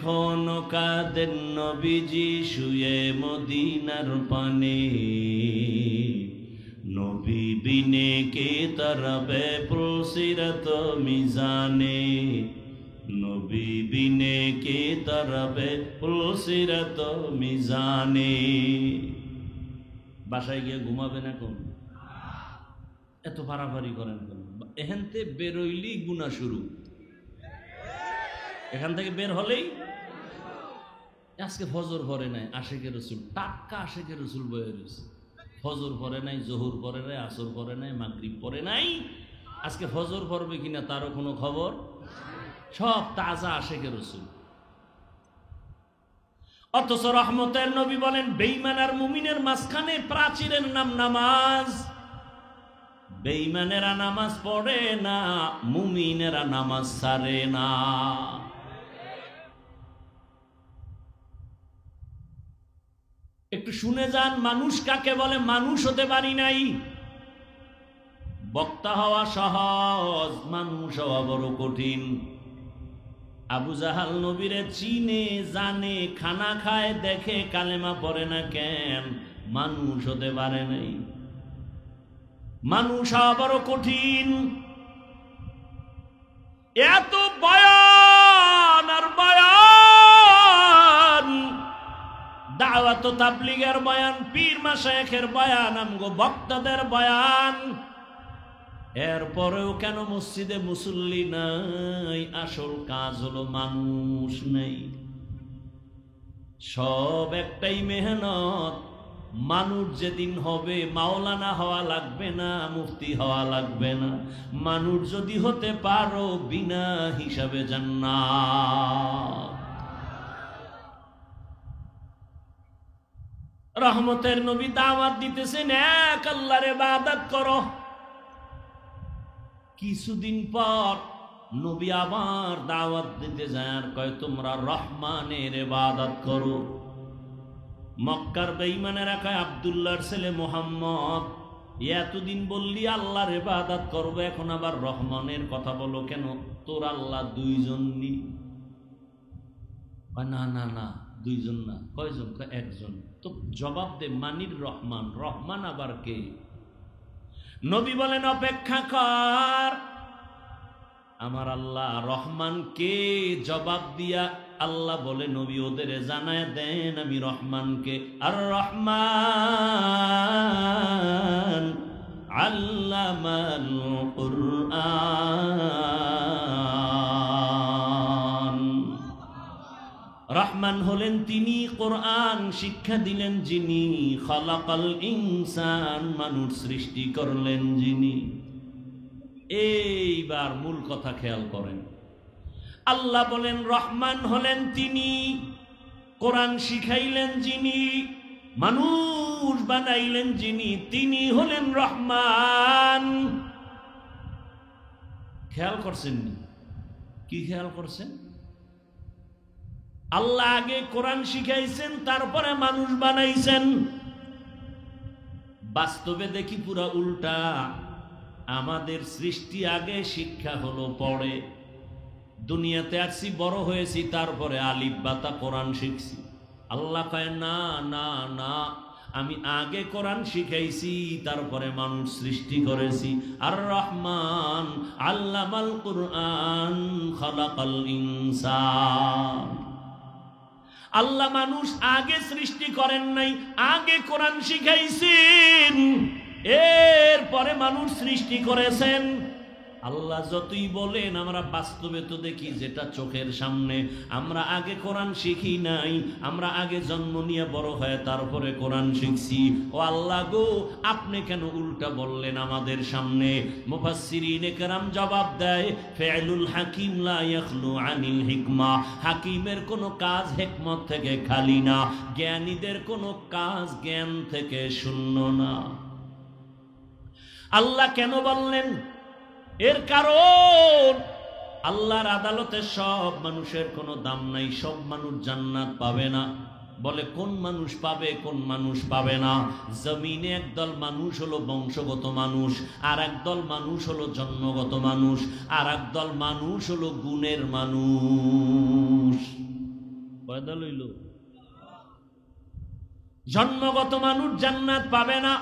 এখনো কাঁদেন নবীজি শুয়ে মদিনার পানে, নবী বিনে কে তারাবে পুলসিরাত মিজানে, নবী বিনে কে তারাবে পুলসিরাত মিজানে। বাসায় গিয়ে ঘুমাবেন এখন? এত ফাড়াফাড়ি করেন কেন? এখানতে বেরোইলেই গুনাহ শুরু, এখান থেকে বের হলেই। আজকে ফজর পড়ে নাই, আশিকে রসুল, টাটকা আশিকে রসুল বয়ে রয়েছে। ফজর পড়ে নাই, জোহর পড়ে নাই, আসর পড়ে নাই, মাগরিব পড়ে নাই, আজকে ফজর পড়বে কিনা তারও কোনো খবর। সব তাজা আশিকে রসুল। অথচ রহমতের নবী বলেন বেঈমান আর মুমিনের মাঝখানে প্রাচীরের নাম নামাজ। বেঈমানেরা নামাজ পড়ে না, মুমিনেরা নামাজ ছাড়ে না। একটু শুনে যান, মানুষ কাকে বলে? মানুষ হতে পারি নাই। বক্তা হওয়া সহজ, মানুষ হওয়া বড় কঠিন। আবু জাহাল নবীরে চিনে জানে, খানা খায় দেখে, কালেমা পড়ে না কেন? মানুষ হতে পারে নাই। মানুষ হওয়া বড় কঠিন। এত বয়ান আর বয়ান, দাওয়াত তাবলীগের বয়ান, পীর মাশায়েখের বয়ান, আমগো বক্তাদের বয়ান, এরপরেও কেন মসজিদে মুসল্লি নাই? আসল কাজ হলো মানুষ নেই। সব একটাই মেহনত। মানুষ যেদিন হবে, মাওলানা হওয়া লাগবে না, মুফতি হওয়া লাগবে না। মানুষ যদি হতে পারো, বিনা হিসাবে জান্নাত। রহমতের নবী দাওয়াত দিতেছেন, এক আল্লাহর ইবাদত করো। কিছুদিন পর নবী আবার দাওয়াত দিতে যায়, আর কয় তোমরা রহমানের ইবাদত করো। মক্কার বেঈমানেরা কয় আব্দুল্লাহর ছেলে মুহাম্মদ, এতদিন বললি আল্লাহর ইবাদত করবো, এখন আবার রহমানের কথা বলো কেন? তোর আল্লাহ দুইজন নি? না না না, দুইজন না। কয়জন? একজন। তো জবাব দে, মানির রহমান, রহমান আবার কে? নবী বলেন অপেক্ষা কর, আমার আল্লাহ রহমান কে? জবাব দিয়া আল্লাহ বলে নবী ওদের জানায় দেন আমি রহমানকে। আর রহমান আল্লামাল কুরআন। রহমান হলেন তিনি, কোরআন শিক্ষা দিলেন যিনি, খালাকাল ইনসান, মানুষ সৃষ্টি করলেন যিনি। এইবার মূল কথা খেয়াল করেন। আল্লাহ বলেন রহমান হলেন তিনি, কোরআন শিখাইলেন যিনি, মানুষ বানাইলেন যিনি, তিনি হলেন রহমান। খেয়াল করছেন? কি খেয়াল করছেন? আল্লাহ আগে কোরআন শিখাইছেন, তারপরে মানুষ বানাইছেন। বাস্তবে দেখি পুরা উল্টা। আমাদের সৃষ্টি আগে, শিক্ষা হলো পরে। দুনিয়াতে আসছি, বড় হয়েছি, তারপরে আলিফ বাতা কোরআন শিখছি। আল্লাহ কয় না না না, আমি আগে কোরআন শিখাইছি, তারপরে মানুষ সৃষ্টি করেছি। আর রহমান আল্লামাল কুরআন খালাকাল ইনসান। আল্লাহ মানুষ আগে সৃষ্টি করেন নাই, আগে কোরআন শিখাইছেন, এরপরে মানুষ সৃষ্টি করেছেন। আল্লাহ যতই বলেন, আমরা বাস্তবে তো দেখি যেটা চোখের সামনে। আমরা আগে কোরআন শিখি নাই, আমরা আগে জন্ম নিয়ে বড় হয়ে তারপরে কোরআন শিখছি। ও আল্লাহ গো, আপনি কেন উল্টা বললেন আমাদের সামনে? মুফাসসিরিনে কেরাম জবাব দেয়, ফি'লুল হাকিম লা ইয়াখলু আনিল হিকমা। হাকিমের কোনো কাজ হিকমত থেকে খালি না, জ্ঞানীদের কোনো কাজ জ্ঞান থেকে শূন্য না। আল্লাহ কেন বললেন? এর কারণ আল্লাহর আদালতে সব মানুষের কোনো দাম নাই, সব মানুষ জান্নাত পাবে না। বলে কোন মানুষ পাবে, কোন মানুষ পাবে না? জমিনে একদল মানুষ হলো বংশগত মানুষ, আর একদল মানুষ হলো জন্মগত মানুষ, আর একদল মানুষ হলো গুণের মানুষ। কয়দা লইল? জন্মগত মানুষ জান্নাত পাবে না,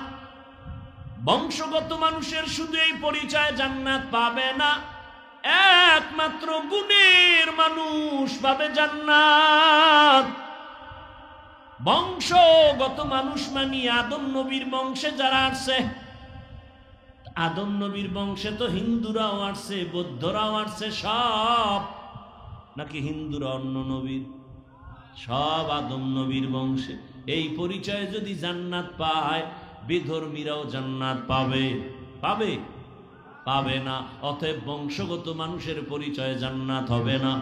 বংশগত মানুষের শুধু এই পরিচয় জান্নাত পাবে না, একমাত্র গুণের মানুষ পাবে জান্নাত। বংশগত মানুষ মানি আদম নবীর বংশে যারা আসছে, আদম নবীর বংশে তো হিন্দুরাও আসছে, বৌদ্ধরাও আসছে, সব নাকি হিন্দুরা অন্য নবীর? সব আদম নবীর বংশে। এই পরিচয়ে যদি জান্নাত পায়, বিধর্মীরাও জান্নাত পাবে? পাবে? পাবে না। অতএব বংশগত মানুষের পরিচয়ে জান্নাত হবে না।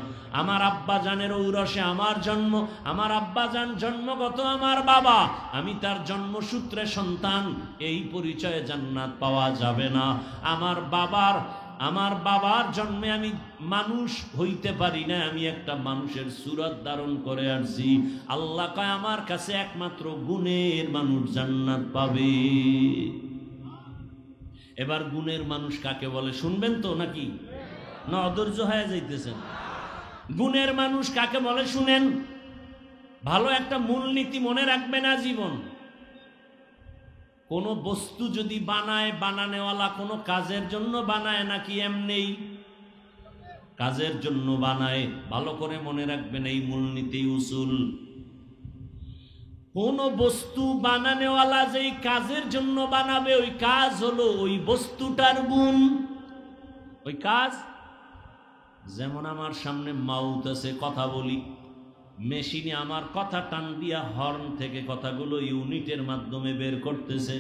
আমার আব্বা জানের ঔরসে আমার জন্ম, আমার আব্বা জান জন্মগত আমার বাবা, আমি তার জন্মসূত্রে সন্তান, এই পরিচয়ে জান্নাত পাওয়া যাবে না। আমার বাবার জন্মে আমি মানুষ হইতে পারি না, আমি একটা মানুষের সুরত ধারণ করে আসছি। আল্লাহ কয় আমার কাছে একমাত্র গুণের মানুষ জান্নাত পাবে। এবার গুণের মানুষ কাকে বলে শুনবেন তো, নাকি না অধৈর্য হয়ে যাইতেছেন? গুণের মানুষ কাকে বলে শুনেন। ভালো একটা মূলনীতি মনে রাখবে না জীবন। কোন বস্তু যদি বানায়, বানানেওয়ালা কোনো কাজের জন্য বানায় নাকি এমনি? কাজের জন্য বানায়। ভালো করে মনে রাখবেন এই মূলনীতি উসুল। কোন বস্তু বানানেওয়ালা যেই কাজের জন্য বানাবে, ওই কাজ হলো ওই বস্তুটার গুণ, ওই কাজ। যেমন আমার সামনে মাউথ আছে, কথা বলি, মেশিনে আমার কথা টান দিয়া হর্ন থেকে কথাগুলো ইউনিটের মাধ্যমে বের করতেছে।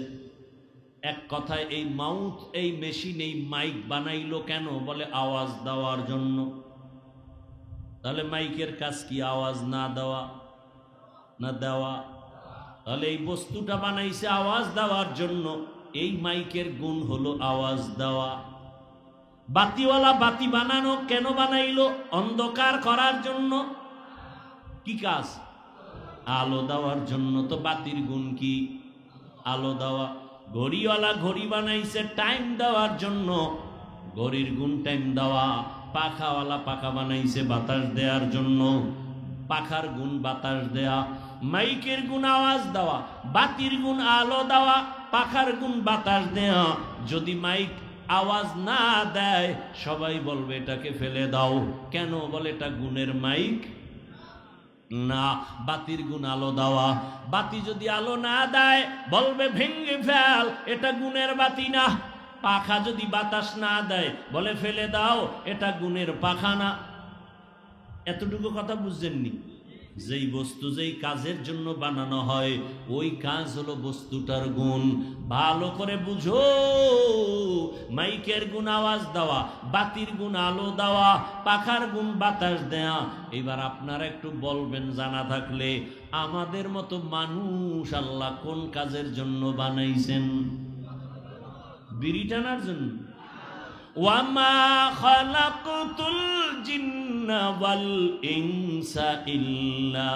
এক কথায় এই মাউথ, এই মেশিন, এই মাইক বানাইলো কেন? বলে আওয়াজ দেওয়ার জন্য। তাহলে মাইকের কাজ কি আওয়াজ না দেওয়া না দেওয়া? তাহলে এই বস্তুটা বানাইছে আওয়াজ দেওয়ার জন্য, এই মাইকের গুণ হলো আওয়াজ দেওয়া। বাতিওয়ালা বাতি বানানো কেন বানাইলো? অন্ধকার করার জন্য। কি কাজ? আলো দেওয়ার জন্য। তো বাতির গুণ কি? আলো দেওয়া। ঘড়িওয়ালা ঘড়ি বানাইছে টাইম দেওয়ার জন্য, ঘড়ির গুণ টাইম দেওয়া। পাখাওয়ালা পাখা বানাইছে বাতাস দেওয়ার জন্য, পাখার গুণ বাতাস দেয়া। মাইকের গুণ আওয়াজ দেওয়া, বাতির গুণ আলো দেওয়া, পাখার গুণ বাতাস দেয়া। যদি মাইক আওয়াজ না দেয়, সবাই বলবে এটাকে ফেলে দাও। কেন? বলে এটা গুণের মাইক না। বাতির গুণ আলো দেওয়া। বাতি যদি আলো না দেয়, বলবে ভেঙে ফেল, এটা গুণের বাতি না। পাখা যদি বাতাস না দেয়, বলে ফেলে দাও, এটা গুণের পাখা না। এতটুকু কথা বুঝছেননি? যেই বস্তু যেই কাজের জন্য বানানো হয়, ওই কাজ হলো বস্তুটার গুণ। ভালো করে বুঝো। মাইকের গুণ আওয়াজ দেওয়া, বাতির গুণ আলো দেওয়া, পাখার গুণ বাতাস দেয়া। এবার আপনারা একটু বলবেন জানা থাকলে, আমাদের মতো মানুষ আল্লাহ কোন কাজের জন্য বানাইছেন? বিড়ি টানার জন্য। ওয়ামা খালাকতুল জিন্না ওয়াল ইনসা ইল্লা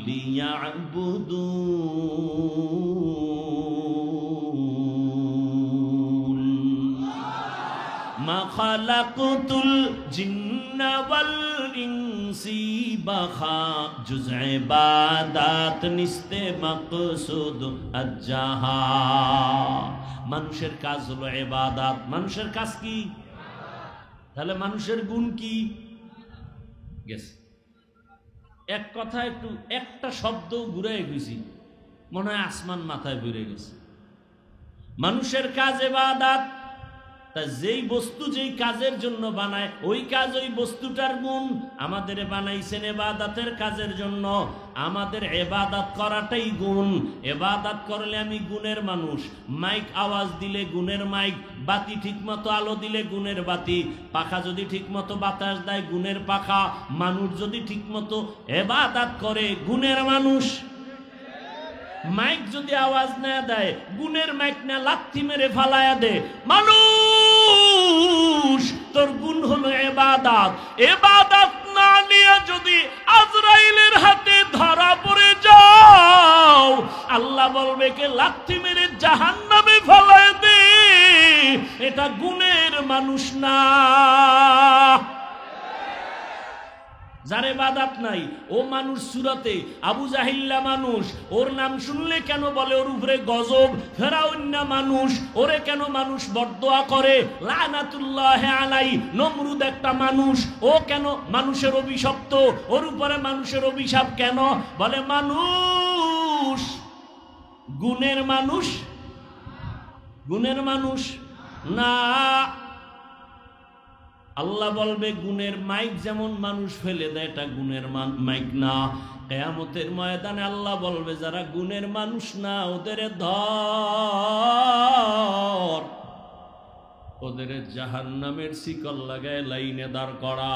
লিয়াবুদুন। মা খালাকতুল জিন্না ওয়াল ইনসি বাখা জুজ ইবাদাত নিস্তে মাকসুদ আজ্জাহা। মানুষের কাজ হলো ইবাদত। মানুষের কাজ কি? তাহলে মানুষের গুণ কি? গেছে এক কথা। একটু একটা শব্দ ঘুরে গেছি, মনে হয় আসমান মাথায় ঘুরে গেছে। মানুষের কাজ ইবাদত। তা যেই বস্তু যেই কাজের জন্য বানায়, ওই কাজ ওই বস্তুটার গুণ। আমাদের বানাইছেন ইবাদতের কাজের জন্য, আমাদের ইবাদত করাটাই গুণ। ইবাদত করলে আমি গুণের মানুষ। মাইক আওয়াজ দিলে গুণের মাইক, বাতি ঠিকমতো আলো দিলে গুণের বাতি, পাখা যদি ঠিকমতো বাতাস দেয় গুণের পাখা, মানুষ যদি ঠিকমতো ইবাদত করে গুণের মানুষ। মাইক যদি আওয়াজ না দেয়, গুণের মাইক না লাথি মেরে ফালায়া দে। মানুষ তোর গুণ হলো ইবাদত। ইবাদত না নিয়ে যদি আজরাইলের হাতে ধরা পড়ে যাও, আল্লাহ বলবে কে লাথি মেরে জাহান্নামে ফালায়া দে। এটা গুণের মানুষ না। যার ইবাদত নাই। ও মানুষ সুরতে আবু জাহিল্লা মানুষ, ওর নাম শুনলে কেন বলে ওর উপরে গজব। ফেরাউন্না মানুষ, ওরে কেন মানুষ বদদোয়া করে, লানাতুল্লাহ আলাই। নমরুদ একটা মানুষ, ও কেন মানুষের অভিশপ্ত, ওর উপরে মানুষের অভিশাপ কেন? বলে মানুষ গুণের মানুষ, গুণের মানুষ না। আল্লাহ বলবে গুণের মাইক যেমন মানুষ ফেলে দেয়, এটা গুণের মাইক না। কিয়ামতের ময়দানে আল্লাহ বলবে যারা গুণের মানুষ না ওদের ধর, ওদের জাহান্নামের শিকল লাগায় লাইনে দাঁড় করা।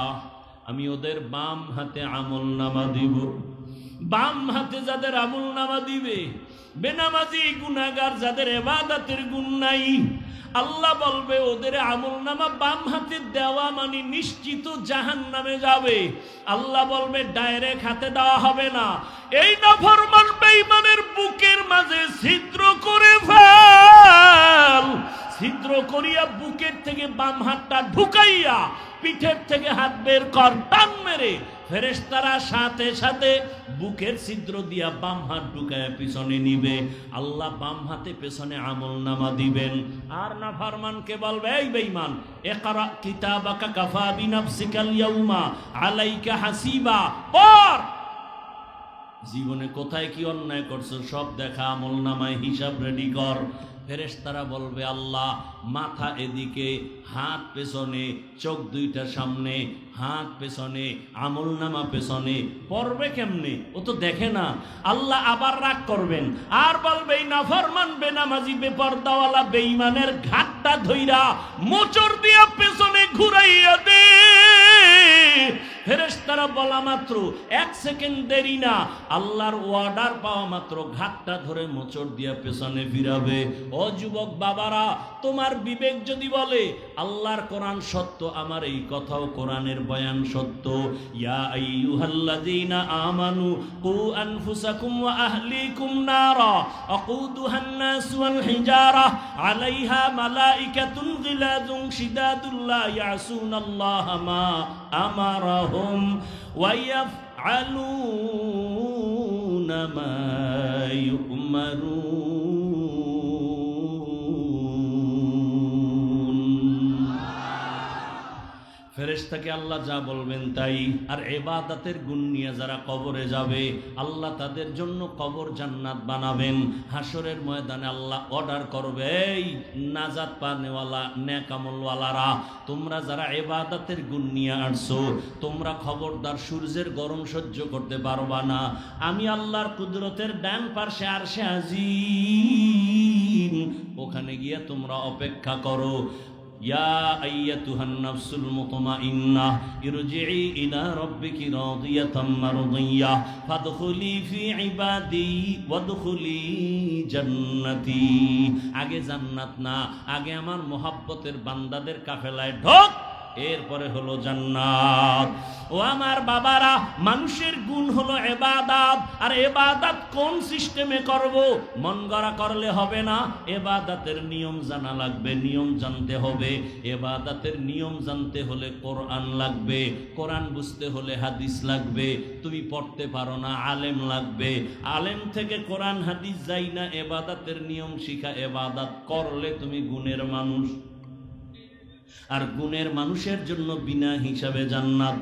আমি ওদের বাম হাতে আমলনামা দিব। বাম হাতে যাদের আমলনামা দিবে, বেনামাজি গুনাহগার যাদের ইবাদতের গুণ নাই, আল্লাহ বলবে ওদের আমলনামা বাম হাতে দেওয়া মানে নিশ্চিত জাহান্নামে যাবে। আল্লাহ বলবে ডাইরেক্ট হাতে দেওয়া হবে না, এই নাফরমান বেঈমানের বুকের মাঝে ছিদ্র করে ফেল। ছিদ্র করিয়া বুকের থেকে বাম হাতটা ঢুকাইয়া পিঠের থেকে হাত বের কর, টান মেরে। ফেরেশতারা সাথে সাথে বুকের ছিদ্র দিয়া বাম হাত ঢুকায় পিছনে নিবে। আল্লাহ বাম হাতে পেছনে আমলনামা দিবেন। আর নাফরমানকে বলবে এই বেঈমান, ইকরা কিতাবাকা কাফা বিনাফসিকাল ইয়াউমা আলাইকা হাসিবা। পড়, জীবনে কোথায় কি অন্যায় করছো সব দেখা, আমলনামায় হিসাব রেডি কর। ফেরেশতারা বলবে আল্লাহ মাথা এদিকে, হাত পেছনে, চোখ দুইটা সামনে, হাত পেছনে, আমলনামা পেছনে। পড়বে কেমনে? ও তো দেখে না। আল্লাহ আবার রাগ করবেন আর বলবে এই নাফরমান বেনামাজি বেপরদাওয়ালা বেঈমানের ঘাটটা ধইরা মোচড় দিয়া পেছনে ঘুরাইয়া দে। ফেরেশতারা বলা মাত্র 1 সেকেন্ড দেরি না, আল্লাহর অর্ডার পাওয়া মাত্র ঘাটটা ধরে মোচড় দিয়া পেছনে ফিরাবে। ও যুবক বাবারা, তোমার বিবেক যদি বলে আল্লাহর কোরআন সত্য, আমার এই কথাও কোরআনের বয়ান সত্য। ইয়া আইয়ুহাল্লাযীনা আমানু কু আনফুসাকুম ওয়া আহলিকুম নারা আকুদুহান নাস ওয়াল হিজারা আলাইহা মালাইকাতুন গিলাযুন শিদাদুল লা ইয়াসুনাল্লাহা মা আমারাহুম ওয়া ইয়াফআলুনা মা ইউমারুন। ফেরেশতাকে আল্লাহ যা বলবেন তাই। আর ইবাদতের গুণ নিয়ে যারা কবরে যাবে আল্লাহ তাদের জন্য কবর জান্নাত বানাবেন। হাসরের ময়দানে আল্লাহ অর্ডার করবে, এই নাজাত পানেওয়ালা নেক আমলওয়ালারা, তোমরা যারা ইবাদতের গুণ নিয়ে আসছো, তোমরা খবরদার সূর্যের গরম সহ্য করতে পারবা না। আমি আল্লাহর কুদরতের ডান পাশে আরশে আজিম, ওখানে গিয়ে তোমরা অপেক্ষা করো। ইয়া আইয়াতুহান নাফসুল মুতমাইন্নাহ ইরজিই ইলা রাব্বিকি রাদিয়াতাম মারদিয়াহ ফাদখুলি ফি ইবাদি ওয়াদখুলি জান্নাতি। আগে জান্নাত না, আগে আমার মোহাব্বতের বান্দাদের কাফেলায় ঢোক, এরপরে হলো জান্নাত। ও আমার বাবারা, মানুষের গুণ হলো ইবাদত। আর ইবাদত কোন সিস্টেমে করব? মন গড়া করলে হবে না, ইবাদতের নিয়ম জানা লাগবে, নিয়ম জানতে হবে। ইবাদতের নিয়ম জানতে হলে কোরআন লাগবে, কোরআন বুঝতে হলে হাদিস লাগবে। তুমি পড়তে পারো না, আলেম লাগবে, আলেম থেকে কোরআন হাদিস যাই না, ইবাদতের নিয়ম শিখা। ইবাদত করলে তুমি গুণের মানুষ। আর গুণের মানুষের জন্য বিনা হিসাবে জান্নাত।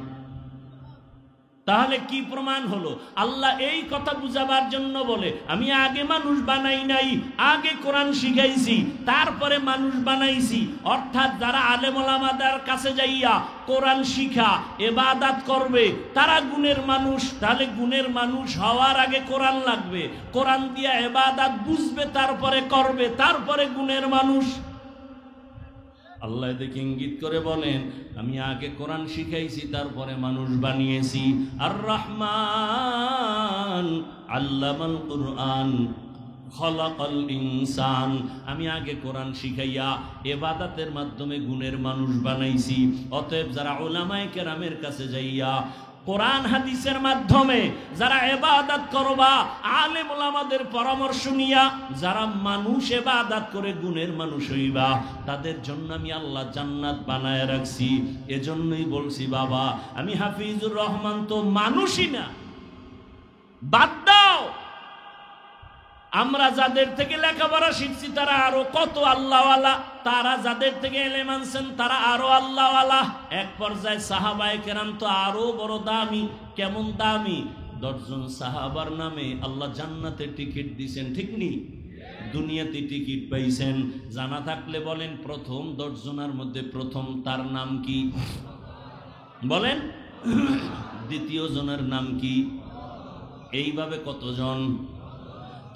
তাহলে কি প্রমাণ হলো? আল্লাহ এই কথা বুঝাবার জন্য বলে আমি আগে মানুষ বানাই নাই, আগে কোরআন শিখাইছি, তারপরে মানুষ বানাইছি। অর্থাৎ যারা আলেম ওলামাদের কাছে যাইয়া কোরআন শিখা ইবাদত করবে তারা গুণের মানুষ। তাহলে গুণের মানুষ হওয়ার আগে কোরআন লাগবে, কোরআন দিয়া ইবাদত বুঝবে, তারপরে করবে, তারপরে গুণের মানুষ। আল্লাহ দেখে ইঙ্গিত করে বলেন আমি আগে কোরআন শিখাইছি, তারপরে মানুষ বানিয়েছি। আর রহমান আল্লামাল কুরআন খলাকাল ইনসান, আমি আগে কোরআন শিখাইয়া ইবাদতের মাধ্যমে গুণের মানুষ বানাইছি। অতএব যারা উলামায়ে কেরামের কাছে যাইয়া কোরআন হাদিসের মাধ্যমে যারা ইবাদত করবা, আলেম ওলামাদের পরামর্শ নিয়া যারা মানুষ ইবাদত করে গুণের মানুষ হইবা, তাদের জন্য আমি আল্লাহ জান্নাত বানায় রাখছি। এজন্যই বলছি বাবা, আমি হাফিজুর রহমান তো মানুষই না। বাদ দাও, আমরা যাদের থেকে লেখাপড়া শিখছি তারা আরো কত আল্লাহওয়ালা, তারা যাদের থেকে এলেম আনছেন তারা আরো আল্লাহওয়ালা। এক পর্যায়ে সাহাবায়ে কেরাম তো আরো বড় দামি। কেমন দামি? 10 জন সাহাবার নামে আল্লাহ জান্নাতে টিকিট দিয়েছেন, ঠিক নি? দুনিয়াতে টিকিট পাইছেন। জানা থাকলে বলেন, প্রথম 10 জনের মধ্যে প্রথম তার নাম কি বলেন? দ্বিতীয় জনের নাম কি? এইভাবে কতজন?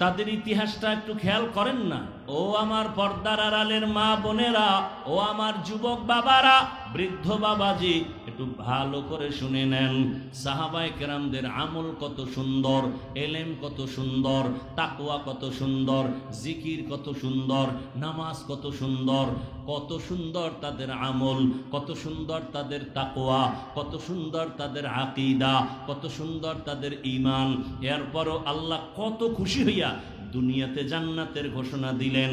তাদের ইতিহাসটা একটু খেয়াল করেন না। ও আমার পর্দার আড়ালের মা বোনেরা, ও আমার যুবক বাবারা, বৃদ্ধ বাবাজি, একটু ভালো করে শুনে নেন। সাহাবায়ে কেরামদের আমল কত সুন্দর, এলেম কত সুন্দর, তাকওয়া কত সুন্দর, জিকির কত সুন্দর, নামাজ কত সুন্দর, কত সুন্দর তাদের আমল, কত সুন্দর তাদের তাকওয়া, কত সুন্দর তাদের আকীদা, কত সুন্দর তাদের ঈমান। এরপরও আল্লাহ কত খুশি হইয়া দুনিয়াতে জান্নাতের ঘোষণা দিলেন।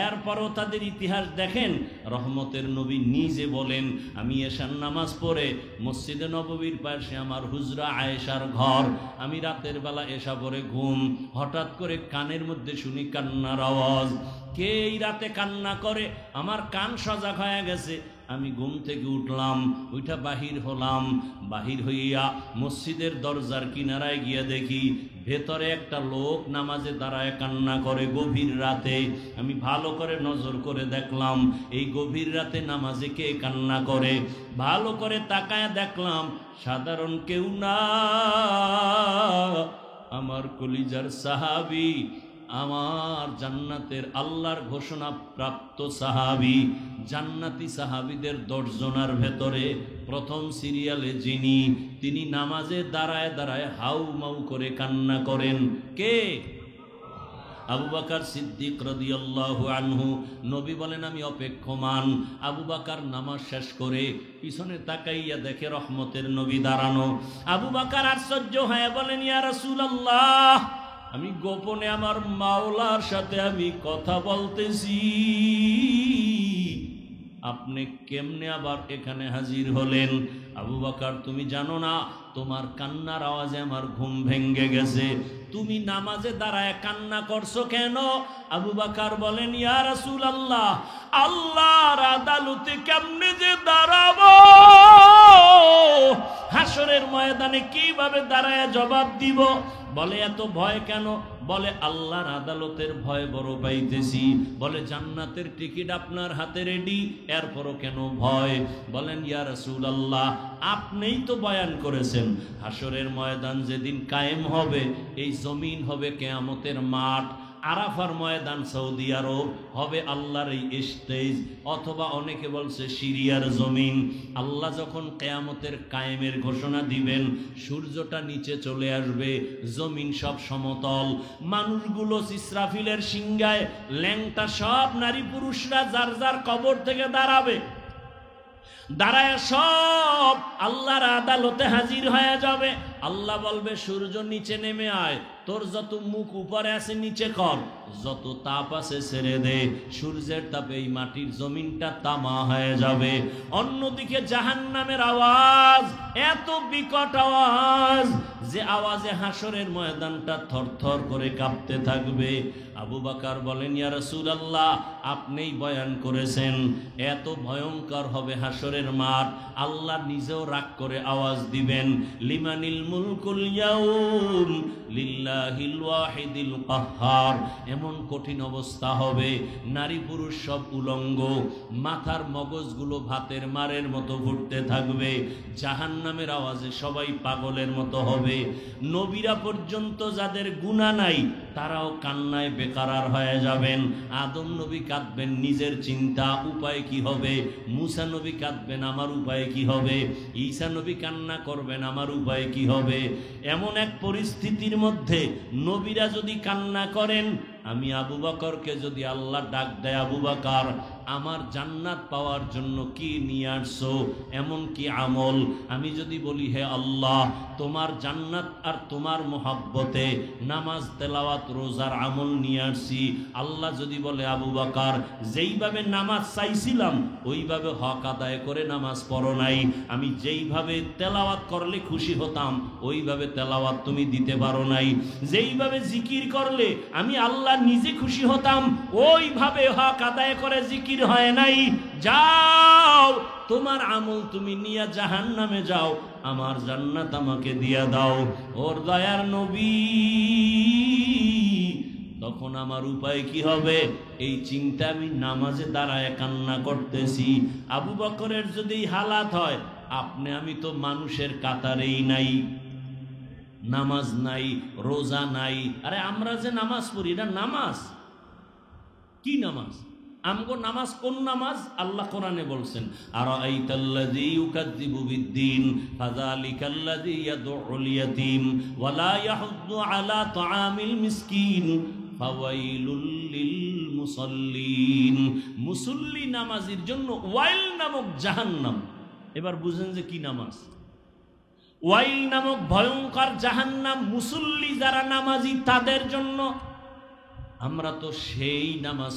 এরপরও তাদের ইতিহাস দেখেন। রহমতের নবী নিজে বলেন, আমি এশার নামাজ পড়ে মসজিদে নববীর পাশে আমার হুজরা আয়েশার ঘর, আমি রাতের বেলা এশা পড়ে ঘুম, হঠাৎ করে কানের মধ্যে শুনি কান্নার আওয়াজ। কে এই রাতে কান্না করে? আমার কান সজাগ হয়ে গেছে। আমি ঘুম থেকে উঠলাম, ওইটা বাহির হলাম। বাহির হইয়া মসজিদের দরজার কিনারায় গিয়ে দেখি ভেতরে একটা লোক নামাজে দাঁড়ায় কান্না করে গভীর রাতে। আমি ভালো করে নজর করে দেখলাম এই গভীর রাতে নামাজে কে কান্না করে। ভালো করে তাকায় দেখলাম সাধারণ কেউ না, আমার কলিজার সাহাবী, আমার জান্নাতের আল্লাহর ঘোষণা প্রাপ্ত সাহাবী। জান্নাতি সাহাবীদের 10 জনের ভেতরে প্রথম সিরিয়ালে যিনি, তিনি নামাজে দাঁড়ায় দাঁড়ায় হাউ মাউ করে কান্না করেন। কে? আবু বকর সিদ্দিক রাদিয়াল্লাহু আনহু। নবী বলেন, আমি অপেক্ষমান। আবু বকর নামাজ শেষ করে পিছনে তাকাইয়া দেখে রহমতের নবী দাঁড়ানো। আবু বকর আশ্চর্য হয়ে বলেন, ইয়া রাসূলুল্লাহ, আমি গোপনে আমার মাওলার সাথে আমি কথা বলতেছি, আপনি কেমনে আবার এখানে হাজির হলেন? আবু বকর, তুমি জানো না তোমার কান্নার আওয়াজে আমার ঘুম ভেঙ্গে গেছে, তুমি নামাজে দাঁড়ায় কান্না করছো কেন? আবু বকর বলেন, ইয়া রাসূলুল্লাহ, আল্লাহর আদালতে কেমনে যে দাঁড়াবো, হাসরের ময়দানে কিভাবে দাঁড়ায় জবাব দিব। বলে, এত ভয় কেন? বলে, আল্লাহর আদালতের ভয় বড় পাইতেছি। বলে, জান্নাতের টিকিট আপনার হাতে রেডি, এরপরও কেন ভয়? বলেন, ইয়া রাসূলুল্লাহ, আপনিই তো বয়ান করেছেন হাসরের ময়দান যেদিন কায়েম হবে, এই জমিন হবে কিয়ামতের মাঠ, আরাফার ময়দান সৌদি আরব হবে আল্লাহর এই স্টেজ, অথবা অনেকে বলছে সিরিয়ার জমিন। আল্লাহ যখন কিয়ামতের কায়েমের ঘোষণা দিবেন, সূর্যটা নিচে চলে আসবে, জমিন সব সমতল, মানুষগুলো ইসরাফিলের সিংহায় ল্যাংটা সব নারী পুরুষরা যার যার কবর থেকে দাঁড়াবে, দাঁড়ায় সব আল্লাহর আদালতে হাজির হয়ে যাবে। আল্লাহ বলবে, সূর্য নিচে নেমে আয়, তোর যত মুখ উপরে আছে নিচে কর, যত তাপ আছে ছেড়ে দে। সূর্যের তাপে এই মাটির জমিনটা তামা হয়ে যাবে। অন্যদিকে জাহান্নামের আওয়াজ এত বিকট আওয়াজ যে আওয়াজে হাসরের ময়দানটা থরথর করে কাঁপতে থাকবে। আবু বকর বলেন, ইয়া রাসূলুল্লাহ, আপনিই বয়ান করেছেন এত ভয়ঙ্কর হবে হাসরের মাঠ। আল্লাহ নিজেও রাগ করে আওয়াজ দিবেন, লিমানিল মুলকুল ইয়াউম লিল্লাহিল ওয়াহিদিল কাহ্হার। এমন কঠিন অবস্থা হবে, নারী পুরুষ সব উলঙ্গ, মাথার মগজগুলো ভাতের মারের মতো ঘুরতে থাকবে, জাহান্নামের আওয়াজে সবাই পাগলের মতো হবে। নবীরা পর্যন্ত যাদের গুনাহ নাই তারাও কান্নায় বেকারার হয়ে যাবেন। আদম নবী কাঁদবেন নিজের চিন্তা, উপায় কি হবে। মুসা নবী কাঁদবেন, আমার উপায় কি হবে। ঈসা নবী কান্না করবেন, আমার উপায় কি হবে। এমন এক পরিস্থিতির মধ্যে নবীরা যদি কান্না করেন, আমি আবু বকরকে যদি আল্লাহ ডাক দেয়, আবু বকর আমার জান্নাত পাওয়ার জন্য কি নিয়ে আসছো, এমন কি আমল? আমি যদি বলি হে আল্লাহ তোমার জান্নাত আর তোমার মোহাব্বতে নামাজ তেলাওয়াত রোজার আমল নিয়ে আসছি, আল্লাহ যদি বলে আবু বকর যেইভাবে নামাজ চাইছিলাম ওইভাবে হক আদায় করে নামাজ পড়ো নাই, আমি যেইভাবে তেলাওয়াত করলে খুশি হতাম ওইভাবে তেলাওয়াত তুমি দিতে পারো নাই, যেইভাবে জিকির করলে আমি আল্লাহ নিজে খুশি হতাম ওইভাবে হক আদায় করে জিকির হয় নাই, যাও তোমার আমল তুমি নিয়ে জাহান্নামে যাও, আমার জান্নাত আমাকে দিয়া দাও। ওর দয়ার নবী তখন আমার উপায় কি হবে এই চিন্তা, আমি নামাজে দাঁড়ায় কান্না করতেছি। আবু বকরের যদি হালাত হয়, আপনি আমি তো মানুষের কাতারেই নাই, নামাজ নাই, রোজা নাই। আরে আমরা যে নামাজ পড়ি, এটা নামাজ? কি নামাজ? আমগো নামাজ কোন নামাজ? আল্লাহ কোরআনে বলছেন, আরাআইতাল্লাযী ইউকাযযিবু বিদ্দীন ফাযালিকাল্লাযী ইয়াদউল ইয়াতীম ওয়া লা ইয়াহুদ্দু আলা তাআমিল মিসকিন ফাওয়াইলুল লিল মুসাল্লিন। মুসল্লি নামাজির জন্য ওয়াইল নামক জাহান্নাম। এবার বুঝেন যে কি নামাজ। ওয়াইল নামক ভয়ঙ্কর জাহান্নাম মুসল্লি যারা নামাজি তাদের জন্য। আমরা তো সেই নামাজ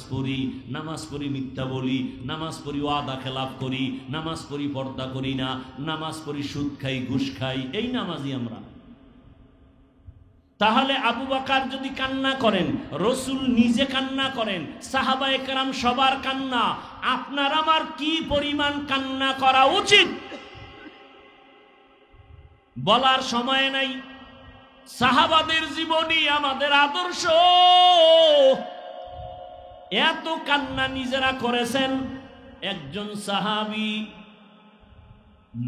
পড়ি মিথ্যা বলি, নামাজ পড়ি ওয়াদা খেলাফ করি, নামাজ পড়ি পর্দা করি না, নামাজ পড়ি সুদ খাই, ঘুষ খাই, এই নামাজি আমরা। তাহলে আবু বকর যদি কান্না করেন, রসুল নিজে কান্না করেন, সাহাবায়ে কেরাম সবার কান্না, আপনার আমার কি পরিমাণ কান্না করা উচিত বলার সময় নাই। সাহাবাদের জীবনী আমাদের আদর্শ। এত কান্না নিজেরা করেছেন। একজন সাহাবী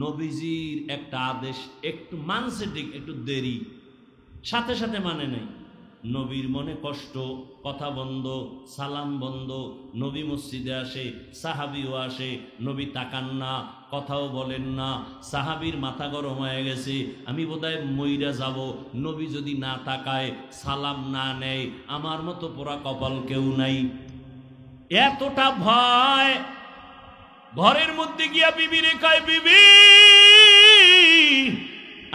নবীজির একটা আদেশ একটু মানছে, ঠিক একটু দেরি, সাথে সাথে মানে নাই। নবীর মনে কষ্ট, কথা বন্ধ, সালাম বন্ধ। নবী মসজিদে আসে, সাহাবিও আসে, নবী তাকান না, কথাও বলেন না। সাহাবীর মাথা গরম হয়ে গেছে, আমি বোধহয় মইরা যাব, নবী যদি না তাকায়, সালাম না নেয়, আমার মতো পোড়া কপাল কেউ নাই। এতটা ভয়। ঘরের মধ্যে গিয়া বিবি রে কয়, বিবি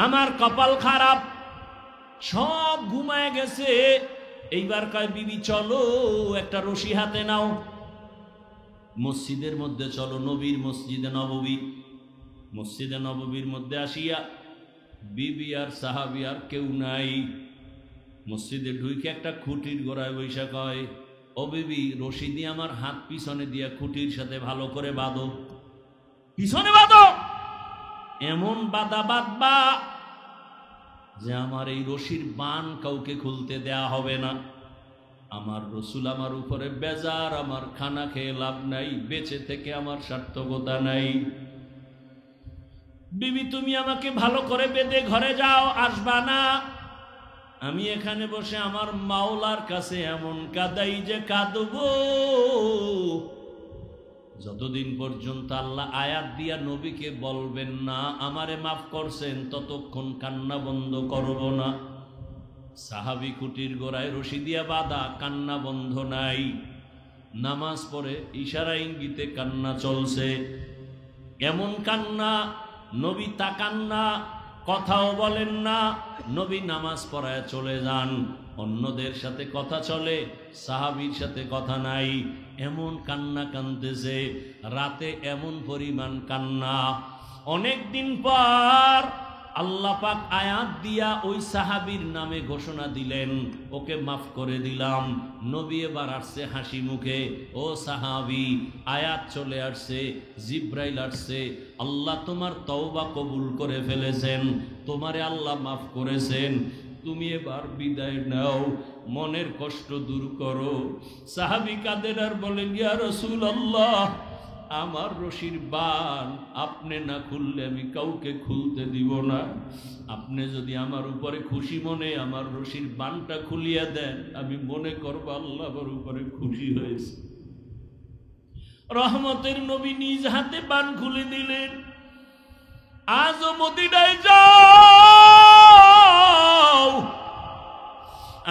আমার কপাল খারাপ, সব ঘুমায় গেছে। এইবার কয়, বিবি চলো একটা রশি হাতে নাও, মসজিদের মধ্যে চলো, নবীর মসজিদে নববী। মসজিদে নববীর মধ্যে আসিয়া বিবি আর সাহাবী আর কেউ নাই। মসজিদে ঢুকে একটা খুঁটির গোড়ায় বৈশা কয়, ও বিবি রশি দিয়ে আমার হাত পিছনে দিয়া খুঁটির সাথে ভালো করে বাঁধো, পিছনে বাঁধো, এমন বাঁধা বাঁধবা যে আমার এই রশির বান কাউকে খুলতে দেয়া হবে না। আমার রসুল আমার উপরে বেজার, আমার খানা খেয়ে লাভ নাই, বেঁচে থেকে আমার সার্থকতা নাই। বিবি তুমি আমাকে ভালো করে বেঁধে ঘরে যাও, আসবা না। আমি এখানে বসে আমার মাওলার কাছে এমন কাঁদাই যে কাঁদবো, যতদিন পর্যন্ত আল্লাহ আয়াত দিয়া নবীকে বলবেন না আমারে মাফ করছেন, ততক্ষণ কান্না বন্ধ করব না। সাহাবী কুটির গোড়ায় রশি দিয়া বাঁধা, কান্না বন্ধ নাই। নামাজ পড়ে ইশারা ইঙ্গিতে কান্না চলছে। এমন কান্না, নবী তাকান না, কথাও বলেন না, নবী নামাজ পড়ায় চলে যান। অন্যদের সাথে কথা চলে, সাহাবীর সাথে কথা নাই। এমন কান্না কাঁদতেছে, রাতে এমন পরিমাণ কান্না। অনেক দিন পর আল্লাহ পাক আয়াত দিয়া ওই সাহাবীর নামে ঘোষণা দিলেন, ওকে মাফ করে দিলাম। নবী এবার আসছে হাসি মুখে, ও সাহাবী আয়াত চলে আসছে, জিব্রাইল আসছে, আল্লাহ তোমার তওবা কবুল করে ফেলেছেন, তোমারে আল্লাহ মাফ করেছেন, তুমি এবার বিদায় নাও, মনের কষ্ট দূর করো। সাহাবী কাঁদেন আর বলেন, ইয়া রাসূলুল্লাহ আমার রশির বান আপনি না খুললে আমি কাউকে খুলতে দিব না। আপনি যদি আমার উপরে খুশি মনে আমার রশির বানটা খুলিয়া দেন, আমি মনে করব আল্লাহ আমার উপরে খুশি হয়েছে। রহমতের নবী নিজ হাতে বান খুলে দিলেন। আজও মদিনায় যাও,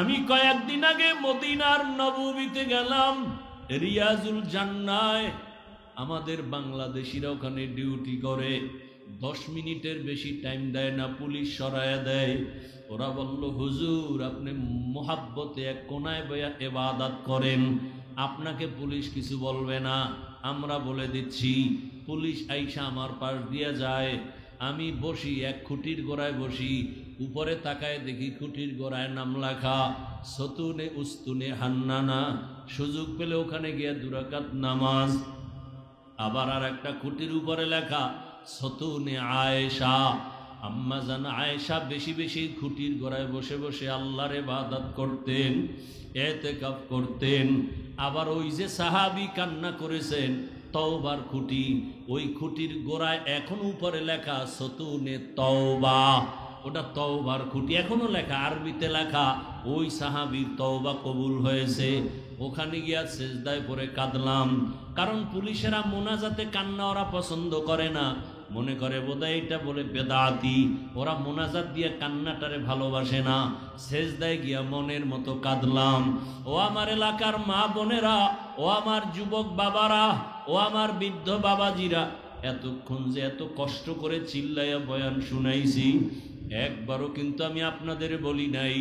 আমি কয়েকদিন আগে মদিনার নববীতে গেলাম, রিয়াজুল জান্নায়। আমাদের বাংলাদেশিরা ওখানে ডিউটি করে, 10 মিনিটের বেশি টাইম দেয় না, পুলিশ সরায়া দেয়। ওরা বলল, হুজুর আপনি মোহাব্বতে এক কোনায় বয়া ইবাদত করেন, আপনাকে পুলিশ কিছু বলবে না। আমরা বলে দিচ্ছি। পুলিশ আইসা আমার পাশ দিয়ে যায়, আমি বসি, এক খুঁটির গোড়ায় বসি, উপরে তাকায় দেখি খুঁটির গোড়ায় নাম লেখা সতুনে উস্তুনে হান্নানা। সুযোগ পেলে ওখানে গিয়ে 2 রাকাত নামাজ। আবার আর একটা খুঁটির উপরে লেখা সতুনে আয়েশা। আম্মা জান আয়েশা বেশি বেশি খুঁটির গোড়ায় বসে বসে আল্লাহর ইবাদত করতেন, ইতিকাফ করতেন। আবার ওই যে সাহাবী কান্না করেছেন তওবার খুঁটি, ওই খুঁটির গোড়ায় এখন উপরে লেখা সতুনে তওবা। ওটা তওবার খুঁটি, এখনো লেখা, আরবিতে লেখা। ওই সাহাবীর তওবা কবুল হয়েছে। ওখানে গিয়া সেজদায় পড়ে কাঁদলাম, কারণ পুলিশেরা মোনাজাতে কান্না ওরা পছন্দ করে না, মনে করে বোধহয় এটা বলে বেদাতি। ওরা মোনাজাত দিয়ে কান্নাটারে ভালোবাসে না। সেজদায় গিয়া মনের মতো কাঁদলাম। ও আমার এলাকার মা বোনেরা, ও আমার যুবক বাবারা, ও আমার বৃদ্ধ বাবাজিরা, এতক্ষণ যে এত কষ্ট করে চিল্লাইয়া বয়ান শুনাইছি, একবারও কিন্তু আমি আপনাদের বলি নাই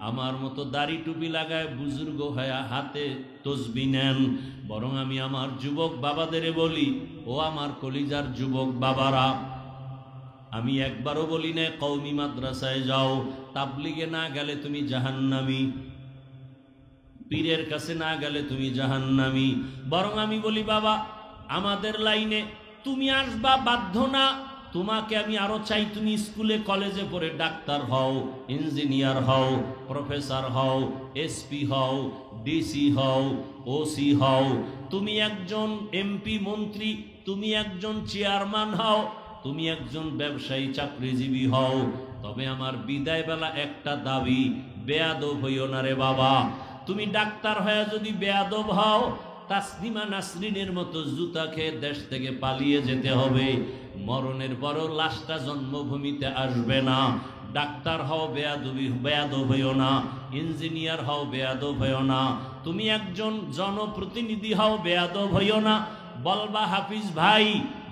আমার মতো দাড়ি টুপি লাগায় বুজুর্গ হয়ে হাতে তসবি নেন। বরং আমি আমার যুবক বাবাদের বলি, ও আমার কলিজার যুবক বাবারা, আমি একবারও বলি না কওমি মাদ্রাসায় যাও, তাবলিগে না গেলে তুমি জাহান্নামী, পীরের কাছে না গেলে তুমি জাহান্নামী। বরং আমি বলি, বাবা আমাদের লাইনে তুমি আসবা বাধ্য না, তোমাকে আমি আরো চাই তুমি স্কুলে কলেজে পড়ে ডাক্তার হও, ইঞ্জিনিয়ার হও, প্রফেসর হও, এসপি হও, ডিসি হও, ওসি হও, তুমি একজন এমপি মন্ত্রী, তুমি একজন চেয়ারম্যান হও, তুমি একজন ব্যবসায়ী চাকরিজীবী হও। তবে আমার বিদায় বেলা একটা দাবি, বেয়াদব হইও না রে বাবা। তুমি ডাক্তার হয়ে যদি বেয়াদব হও, তাসলিমা নাসরিনের মতো জুতা খেয়ে দেশ থেকে পালিয়ে যেতে হবে। মরণের পরও লাশটা জন্মভূমিতে আসবে না। ডাক্তার হও, বেয়াদব হইও না। ইঞ্জিনিয়ার হও, বেয়াদব হইও না। তুমি একজন জনপ্রতিনিধি হও, বেয়াদব হইও না। বলবা হাফিজ ভাই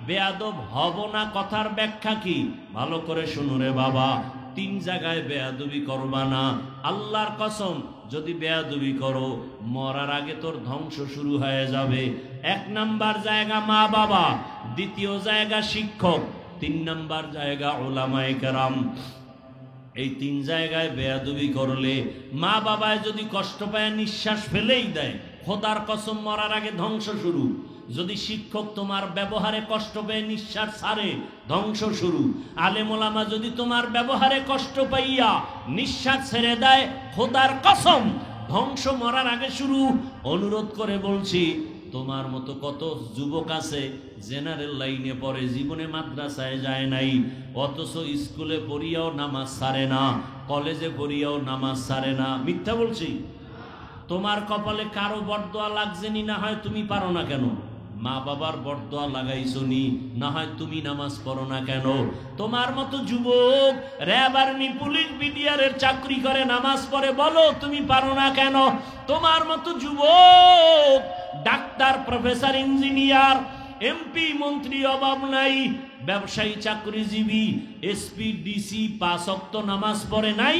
বেয়াদব হব না, কথার ব্যাখ্যা কি? ভালো করে শুনো রে বাবা, 3 জায়গায় বেয়াদবি করবা না। আল্লাহর কসম, যদি বেয়াদবি করো মরার আগে তোর ধ্বংস শুরু হয়ে যাবে। 1 নাম্বার জায়গা মা বাবা, 2য় জায়গা শিক্ষক, 3 নাম্বার জায়গা উলামায়ে কেরাম। এই 3 জায়গায় বেয়াদবি করলে, মা বাবায় যদি কষ্ট পায় নিঃশ্বাস ফেলেই দেয়, খোদার কসম মরার আগে ধ্বংস শুরু। যদি শিক্ষক তোমার ব্যবহারে কষ্ট পেয়ে নিঃশ্বাস ছাড়ে, ধ্বংস শুরু। আলেম ওলামা যদি তোমার ব্যবহারে কষ্ট পাইয়া নিঃশ্বাস ছেড়ে দেয়, খোদার কসম ধ্বংস মরার আগে শুরু। অনুরোধ করে বলছি, তোমার মতো কত যুবক আছে জেনারেল লাইনে পড়ে, জীবনে মাদ্রাসায় যায় নাই, অথচ স্কুলে পড়িয়াও নামাজ ছাড়ে না, কলেজে পড়িয়াও নামাজ ছাড়ে না। মিথ্যা বলছি? তোমার কপালে কারো বরদোয়া লাগছেনি, না হয় তুমি পারো না কেন? মা বাবার বরদোয়া লাগাইছো নি, না হয় তুমি নামাজ পড়ো না কেন? তোমার মতো যুবক র্যাব আর্মি পুলিশ বিডিআরের চাকরি করে নামাজ পড়ে, বলো তুমি পারো না কেন? তোমার মতো যুবক ডাক্তার, প্রফেসর, ইঞ্জিনিয়ার, এমপি মন্ত্রী অভাব নাই, ব্যবসায়ী চাকরিজীবী, এসপি ডিসি 5 ওয়াক্ত নামাজ পড়ে নাই?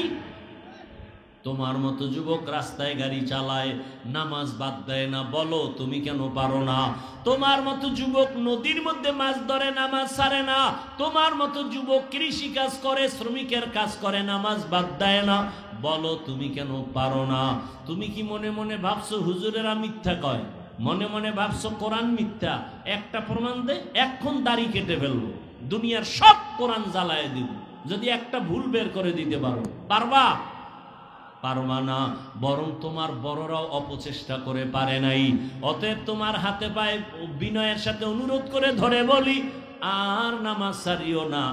তোমার মতো যুবক রাস্তায় গাড়ি চালায়, নামাজ বাদ দেয় না, বলো তুমি কেন পারো না? তোমার মতো যুবক নদীর মধ্যে মাছ ধরে, নামাজ ছাড়ে না। তোমার মতো যুবক কৃষি কাজ করে, শ্রমিকের কাজ করে, নামাজ বাদ দেয় না, বলো তুমি কেন পারো না? তুমি কি মনে মনে ভাবছো হুজুরেরা মিথ্যা কয়? মনে মনে ভাবছো কোরআন মিথ্যা? একটা প্রমাণ দে, এখন দাড়ি কেটে ফেলবো, দুনিয়ার সব কোরআন জ্বালায় দিব, যদি একটা ভুল বের করে দিতে পারো। পারবা? পারবা না। বরং তোমার বড়রাও অপচেষ্টা করে পারে নাই। অতএব তোমার হাতে পায়ে বিনয়ের সাথে অনুরোধ করে ধরে বলি, আর নামাজ ছাড়িও না।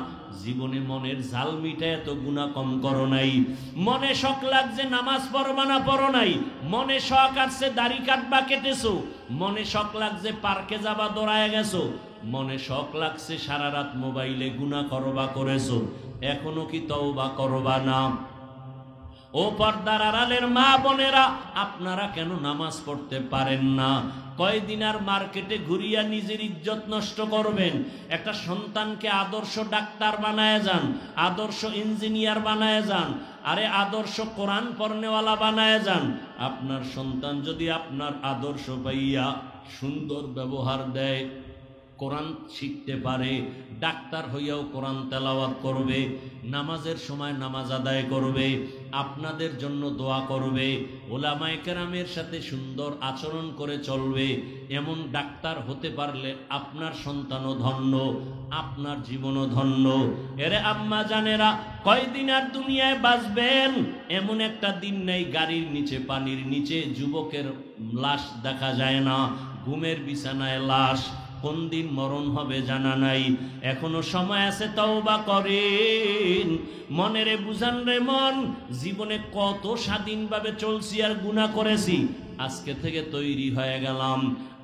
জীবনে মনের জাল মিটায় এত গুনাহ কম করো নাই। মনে শখ লাগছে নামাজ পড়বা না, পড়ো নাই। মনে শখ আসছে দাড়ি কাটবা, কেটেছো। মনে শখ লাগছে পার্কে যাবা, দৌড়ায় গেছো। মনে শখ লাগছে সারা রাত মোবাইলে গুনাহ করবা, করেছো। এখনো কি তওবা করবা না? ও পর্দার আড়ালের মা বোনেরা, আপনারা কেন নামাজ পড়তে পারেন না? কয়দিন আর মার্কেটে ঘুরিয়া নিজের ইজ্জত নষ্ট করবেন? একটা সন্তানকে আদর্শ ডাক্তার বানায় যান, আদর্শ ইঞ্জিনিয়ার বানায় যান, আরে আদর্শ কোরআন পড়নেওয়ালা বানায় যান। আপনার সন্তান যদি আপনার আদর্শ পাইয়া সুন্দর ব্যবহার দেয়, কোরআন শিখতে পারে, ডাক্তার হইয়াও কোরআন তেলাওয়াত করবে, নামাজের সময় নামাজ আদায় করবে, আপনাদের জন্য দোয়া করবে, ওলামায়ে কেরামের সাথে সুন্দর আচরণ করে চলবে, এমন ডাক্তার হতে পারলে আপনার সন্তানও ধন্য, আপনার জীবনও ধন্য। এরে আম্মা জানেরা, কয়দিন আর দুনিয়ায় বাঁচবেন? এমন একটা দিন নেই গাড়ির নিচে, পানির নিচে যুবকের লাশ দেখা যায় না, ঘুমের বিছানায় লাশ। কোন দিন মরণ হবে জানা নাই, এখনো সময় আছে, তওবা করেন। মনেরে বুঝান রে মন, জীবনে কত স্বাধীনভাবে চলছি আর গুনাহ করেছি। আজকে থেকে তৈরি হয়ে গেলাম,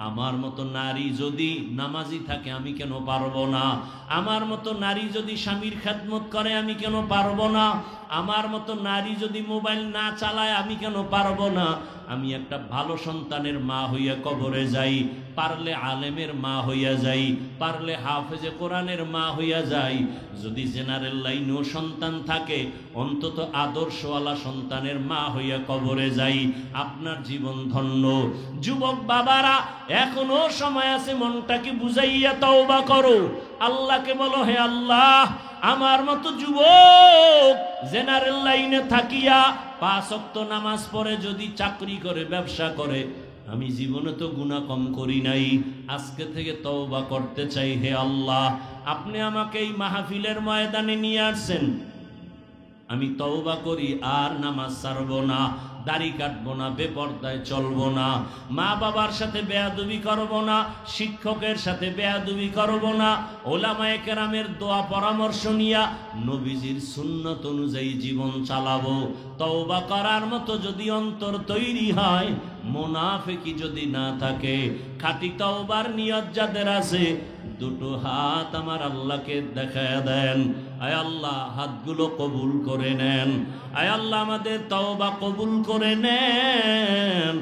আমার মতো নারী যদি নামাজি থাকে আমি কেন পারবো না? আমার মতো নারী যদি স্বামীর খেদমত করে আমি কেন পারবো না? আমার মতো নারী যদি মোবাইল না চালায় আমি কেন পারবো না? আমি একটা ভালো সন্তানের মা হইয়া কবরে যাই, পারলে আলেমের মা হইয়া যাই, পারলে হাফেজে কোরআনের মা হইয়া যাই। যদি জেনারেল লাইনেও সন্তান থাকে, অন্তত আদর্শওয়ালা সন্তানের মা হইয়া কবরে যাই, আপনার জীবন ধন্য। যুবক বাবারা, এখনো সময় আছে, মনটাকে বুঝাইয়া তওবা করো, আল্লাহকে বলো, হে আল্লাহ, আমার মতো যুবক জেনারেল লাইনে থাকিয়া 5 ওয়াক্ত নামাজ পড়ে যদি চাকরি করে, ব্যবসা করে, আমি জীবনে তো গুনাহ কম করি নাই, আজকে থেকে তওবা করতে চাই। হে আল্লাহ, আপনি আমাকে এই মাহফিলের ময়দানে নিয়ে আসছেন, আমি তওবা করি, আর নামাজ ছাড়বো না, দাড়ি কাটবো না, বেপরদায় চলবো না, মা বাবার সাথে বেয়াদবি করবো না, শিক্ষকের সাথে বেয়াদবি করবো না, ওলামায়ে কেরামের দোয়া পরামর্শ নিয়া নবীজির সুন্নত অনুযায়ী জীবন চালাবো। তওবা করার মতো যদি অন্তর তৈরি হয়, মুনাফিকি যদি না থাকে, খাঁটি তওবার নিয়ত যাদের আছে, দুটো হাত আমার আল্লাহকে দেখায় দেন। আয় আল্লাহ, হাতগুলো কবুল করে নেন। আয় আল্লাহ, আমাদের তওবা কবুল করে নেন।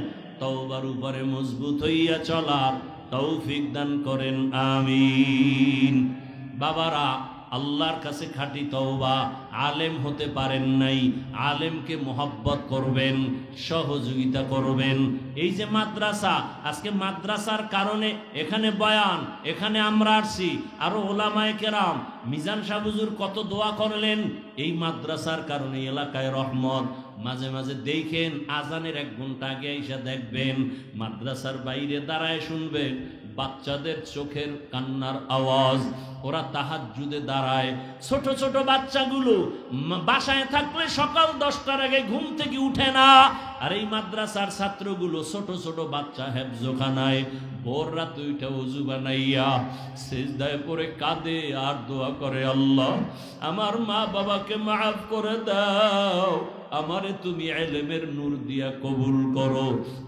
তওবার উপরে মজবুত হইয়া চলার তৌফিক দান করেন, আমিন। বাবারা, আল্লাহর কাছে খাঁটি তওবা। আলেম হতে পারেন নাই, আলেমকে মোহাব্বত করবেন, সহযোগিতা করবেন। এই যে মাদ্রাসা, আজকে মাদ্রাসার কারণে এখানে বয়ান, এখানে আমরা আসছি, আরো ওলামায়ে কেরাম, মিজান শাহ হুজুর কত দোয়া করলেন, এই মাদ্রাসার কারণে এলাকায় রহমত। মাঝে মাঝে দেখেন, আজানের 1 ঘন্টা আগে এসে দেখবেন, মাদ্রাসার বাইরে দাঁড়ায় শুনবেন বাচ্চাদের চোখের কান্নার আওয়াজ। ওরা তাহাজ্জুদে দাঁড়ায়, ছোট ছোট বাচ্চাগুলো বাসায় থাকলে সকাল 10টার আগে ঘুম থেকে উঠে না, আর এই মাদ্রাসার ছাত্রগুলো ছোট ছোট বাচ্চা হেফজোখানায় ভোর রাত উঠে ওযু বানাইয়া সিজদায় পড়ে কাঁদে আর দোয়া করে, আল্লাহ আমার মা বাবাকে মাফ করে দাও, আমারে তুমি ইলমের নূর দিয়া কবুল করো,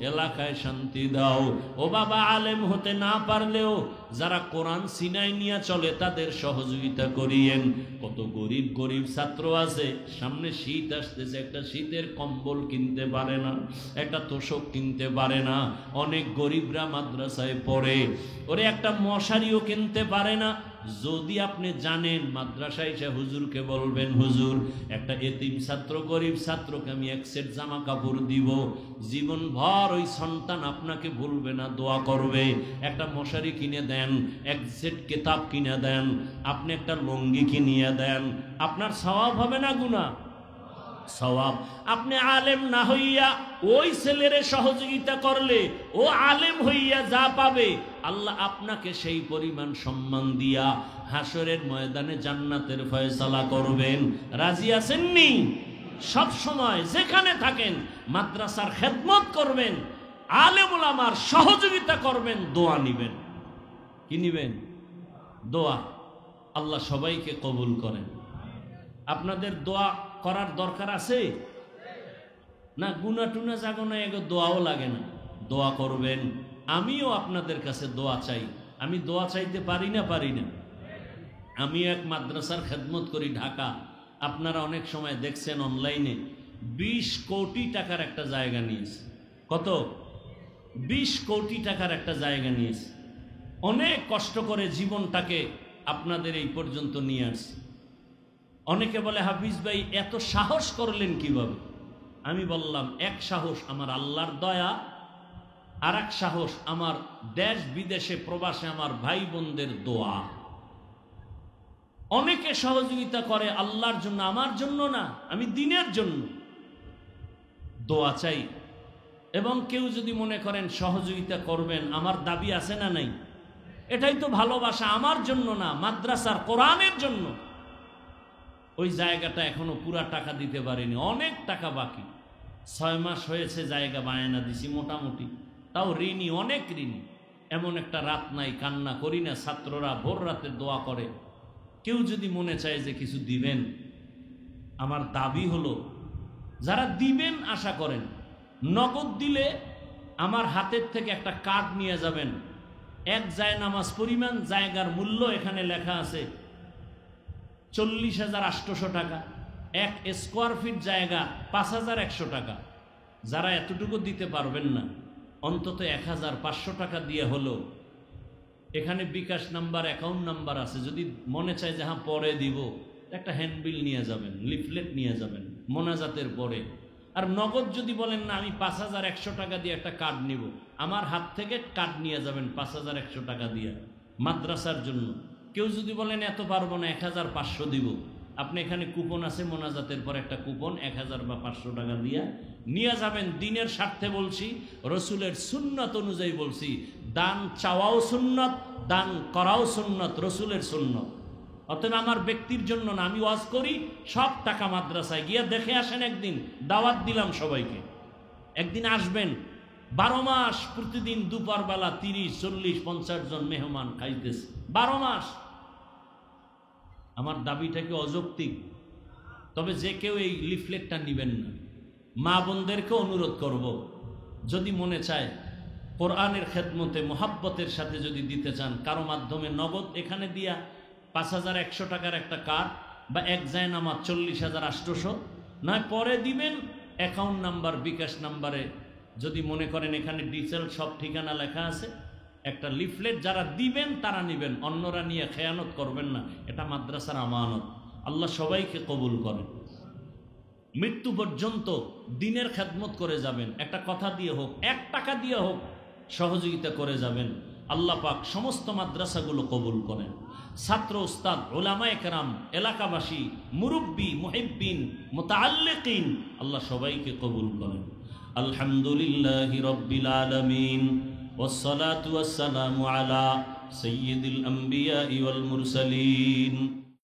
এলাকায় শান্তি দাও। ও বাবা, আলেম হতে না পারলেও যারা কোরআন সিনাই নিয়ে চলে তাদের সহযোগিতা করিয়েন। কত গরিব গরিব ছাত্র আছে, সামনে শীত আসতেছে, একটা শীতের কম্বল কিনতে পারে না, একটা তোষক কিনতে পারে না, অনেক গরিবরা মাদ্রাসায় পড়ে, ওরে একটা মশারিও কিনতে পারে না। যদি আপনি জানেন, মাদ্রাসায় এসে হুজুরকে বলবেন, হুজুর একটা এতিম ছাত্র, গরিব ছাত্রকে আমি 1 সেট জামা কাপড় দিব, জীবন ভর ওই সন্তান আপনাকে ভুলবে না, দোয়া করবে। একটা মশারি কিনে দেন, 1 সেট কিতাব কিনে দেন, আপনি একটা লুঙ্গি কিনিয়ে দেন, আপনার সওয়াব হবে না গুনাহ? সওয়াব। আপনি আলেম না হইয়া ওই ছেলেরে সহযোগিতা করলে ও আলেম হইয়া যা পাবে, আল্লাহ আপনাকে সেই পরিমাণ সম্মান দিয়া হাসরের ময়দানে জান্নাতের ফয়সালা করবেন। রাজি আছেননি? সব সময় যেখানে থাকেন মাদ্রাসার খেদমত করবেন, আলেম ওলামার সহযোগিতা করবেন, দোয়া নিবেন। কি নিবেন? দোয়া। আল্লাহ সবাইকে কবুল করেন। আপনাদের দোয়া করার দরকার আছে না? গুনা টুনা জাগো না, এগো দোয়াও লাগে না, দোয়া করবেন। আমিও আপনাদের কাছে দোয়া চাই। আমি দোয়া চাইতে পারি না? পারি না। আমি এক মাদ্রাসার খেদমত করি ঢাকা। আপনারা অনেক সময় দেখছেন অনলাইনে, 20 কোটি টাকার একটা জায়গা নিয়েছে। কত? 20 কোটি টাকার একটা জায়গা নিয়েছে। অনেক কষ্ট করে জীবনটাকে আপনাদের এই পর্যন্ত নিয়ে আসছে। অনেকে বলে হাফিজ ভাই এত সাহস করলেন কিভাবে? আমি বললাম, এক সাহস আমার আল্লাহর দয়া, আর এক সাহস আমার দেশ বিদেশে প্রবাসে আমার ভাই বোনদের দোয়া। অনেকে সহযোগিতা করে আল্লাহর জন্য, আমার জন্য না, আমি দিনের জন্য দোয়া চাই। এবং কেউ যদি মনে করেন সহযোগিতা করবেন, আমার দাবি আছে না নাই? এটাই তো ভালোবাসা, আমার জন্য না, মাদ্রাসার কোরআনের জন্য। ওই জায়গাটা এখনো পুরা টাকা দিতে পারিনি, অনেক টাকা বাকি। 6 মাস হয়েছে জায়গা বায়না দিছি মোটামুটি, তাও ঋণী, অনেক ঋণী। এমন একটা রাত নাই কান্না করি না। ছাত্ররা ভোর রাতে দোয়া করে। কেউ যদি মনে চায় যে কিছু দিবেন, আমার দাবি হলো যারা দিবেন আশা করেন, নগদ দিলে আমার হাতের থেকে একটা কার্ড নিয়ে যাবেন। এক জায়নামাজ পরিমাণ জায়গার মূল্য এখানে লেখা আছে 40,800 টাকা। 1 স্কোয়ার ফিট জায়গা 5,100 টাকা। যারা এতটুকু দিতে পারবেন না, অন্তত 1,500 টাকা দিয়ে হলো এখানে বিকাশ নাম্বার, অ্যাকাউন্ট নাম্বার আছে। যদি মনে চায় যে হ্যাঁ পরে দিব, একটা হ্যান্ডবিল নিয়ে যাবেন, লিফলেট নিয়ে যাবেন মোনাজাতের পরে। আর নগদ যদি বলেন না আমি 5,100 টাকা দিয়ে একটা কার্ড নিব, আমার হাত থেকে কার্ড নিয়ে যাবেন 5,100 টাকা দিয়ে মাদ্রাসার জন্য। কেউ যদি বলেন এত পারবো না, 1,500 দিব, আপনি এখানে কুপন আছে মোনাজাতের পর একটা কুপন 1,000 বা 500 টাকা দিয়ে নিয়ে যাবেন। দিনের স্বার্থে বলছি, রসুলের সুন্নত অনুযায়ী বলছি, দান চাওয়াও সুন্নত, দান করাও সুন্নত, রসুলের সুন্নত। অতএব আমার ব্যক্তির জন্য না, আমি ওয়াজ করি, সব টাকা মাদ্রাসায় গিয়ে দেখে আসেন। একদিন দাওয়াত দিলাম সবাইকে, একদিন আসবেন। 12 মাস প্রতিদিন দুপুরবেলা 30, 40, 50 জন মেহমান খাইতেছে 12 মাস। আমার দাবিটাকে অযৌক্তিক, তবে যে কেউ এই লিফলেটটা নিবেন না। মা বোনদেরকে অনুরোধ করব, যদি মনে চায় কোরআনের খেদমতে মোহাব্বতের সাথে যদি দিতে চান, কারো মাধ্যমে নগদ এখানে দিয়া 5,100 টাকার একটা কার্ড বা এক জায়নামাজ 40,800, নয় পরে দিবেন অ্যাকাউন্ট নাম্বার, বিকাশ নাম্বারে। যদি মনে করেন এখানে ডিটেল সব ঠিকানা লেখা আছে, একটা লিফলেট যারা দিবেন তারা নিবেন, অন্যরা নিয়ে খেয়ানত করবেন না। এটা মাদ্রাসার আমানত, আল্লাহ সবাইকে কবুল করেন। মৃত্যু পর্যন্ত দিনের খেদমত করে যাবেন। একটা কথা দিয়ে হোক, 1 টাকা দিয়ে হোক সহযোগিতা করে যাবেন। আল্লাহ পাক সমস্ত মাদ্রাসাগুলো কবুল করেন। ছাত্র, উস্তাদ, উলামায়ে কেরাম, এলাকাবাসী, মুরব্বী, মুহিব্বিন, মুতাআল্লিকিন, আল্লাহ সবাইকে কবুল করেন। আলহামদুলিল্লাহি রাব্বিল আলামিন, ওয়াসসালাতু ওয়াসসালামু আলা সাইয়্যিদিল আম্বিয়াই ওয়াল মুরসালিন।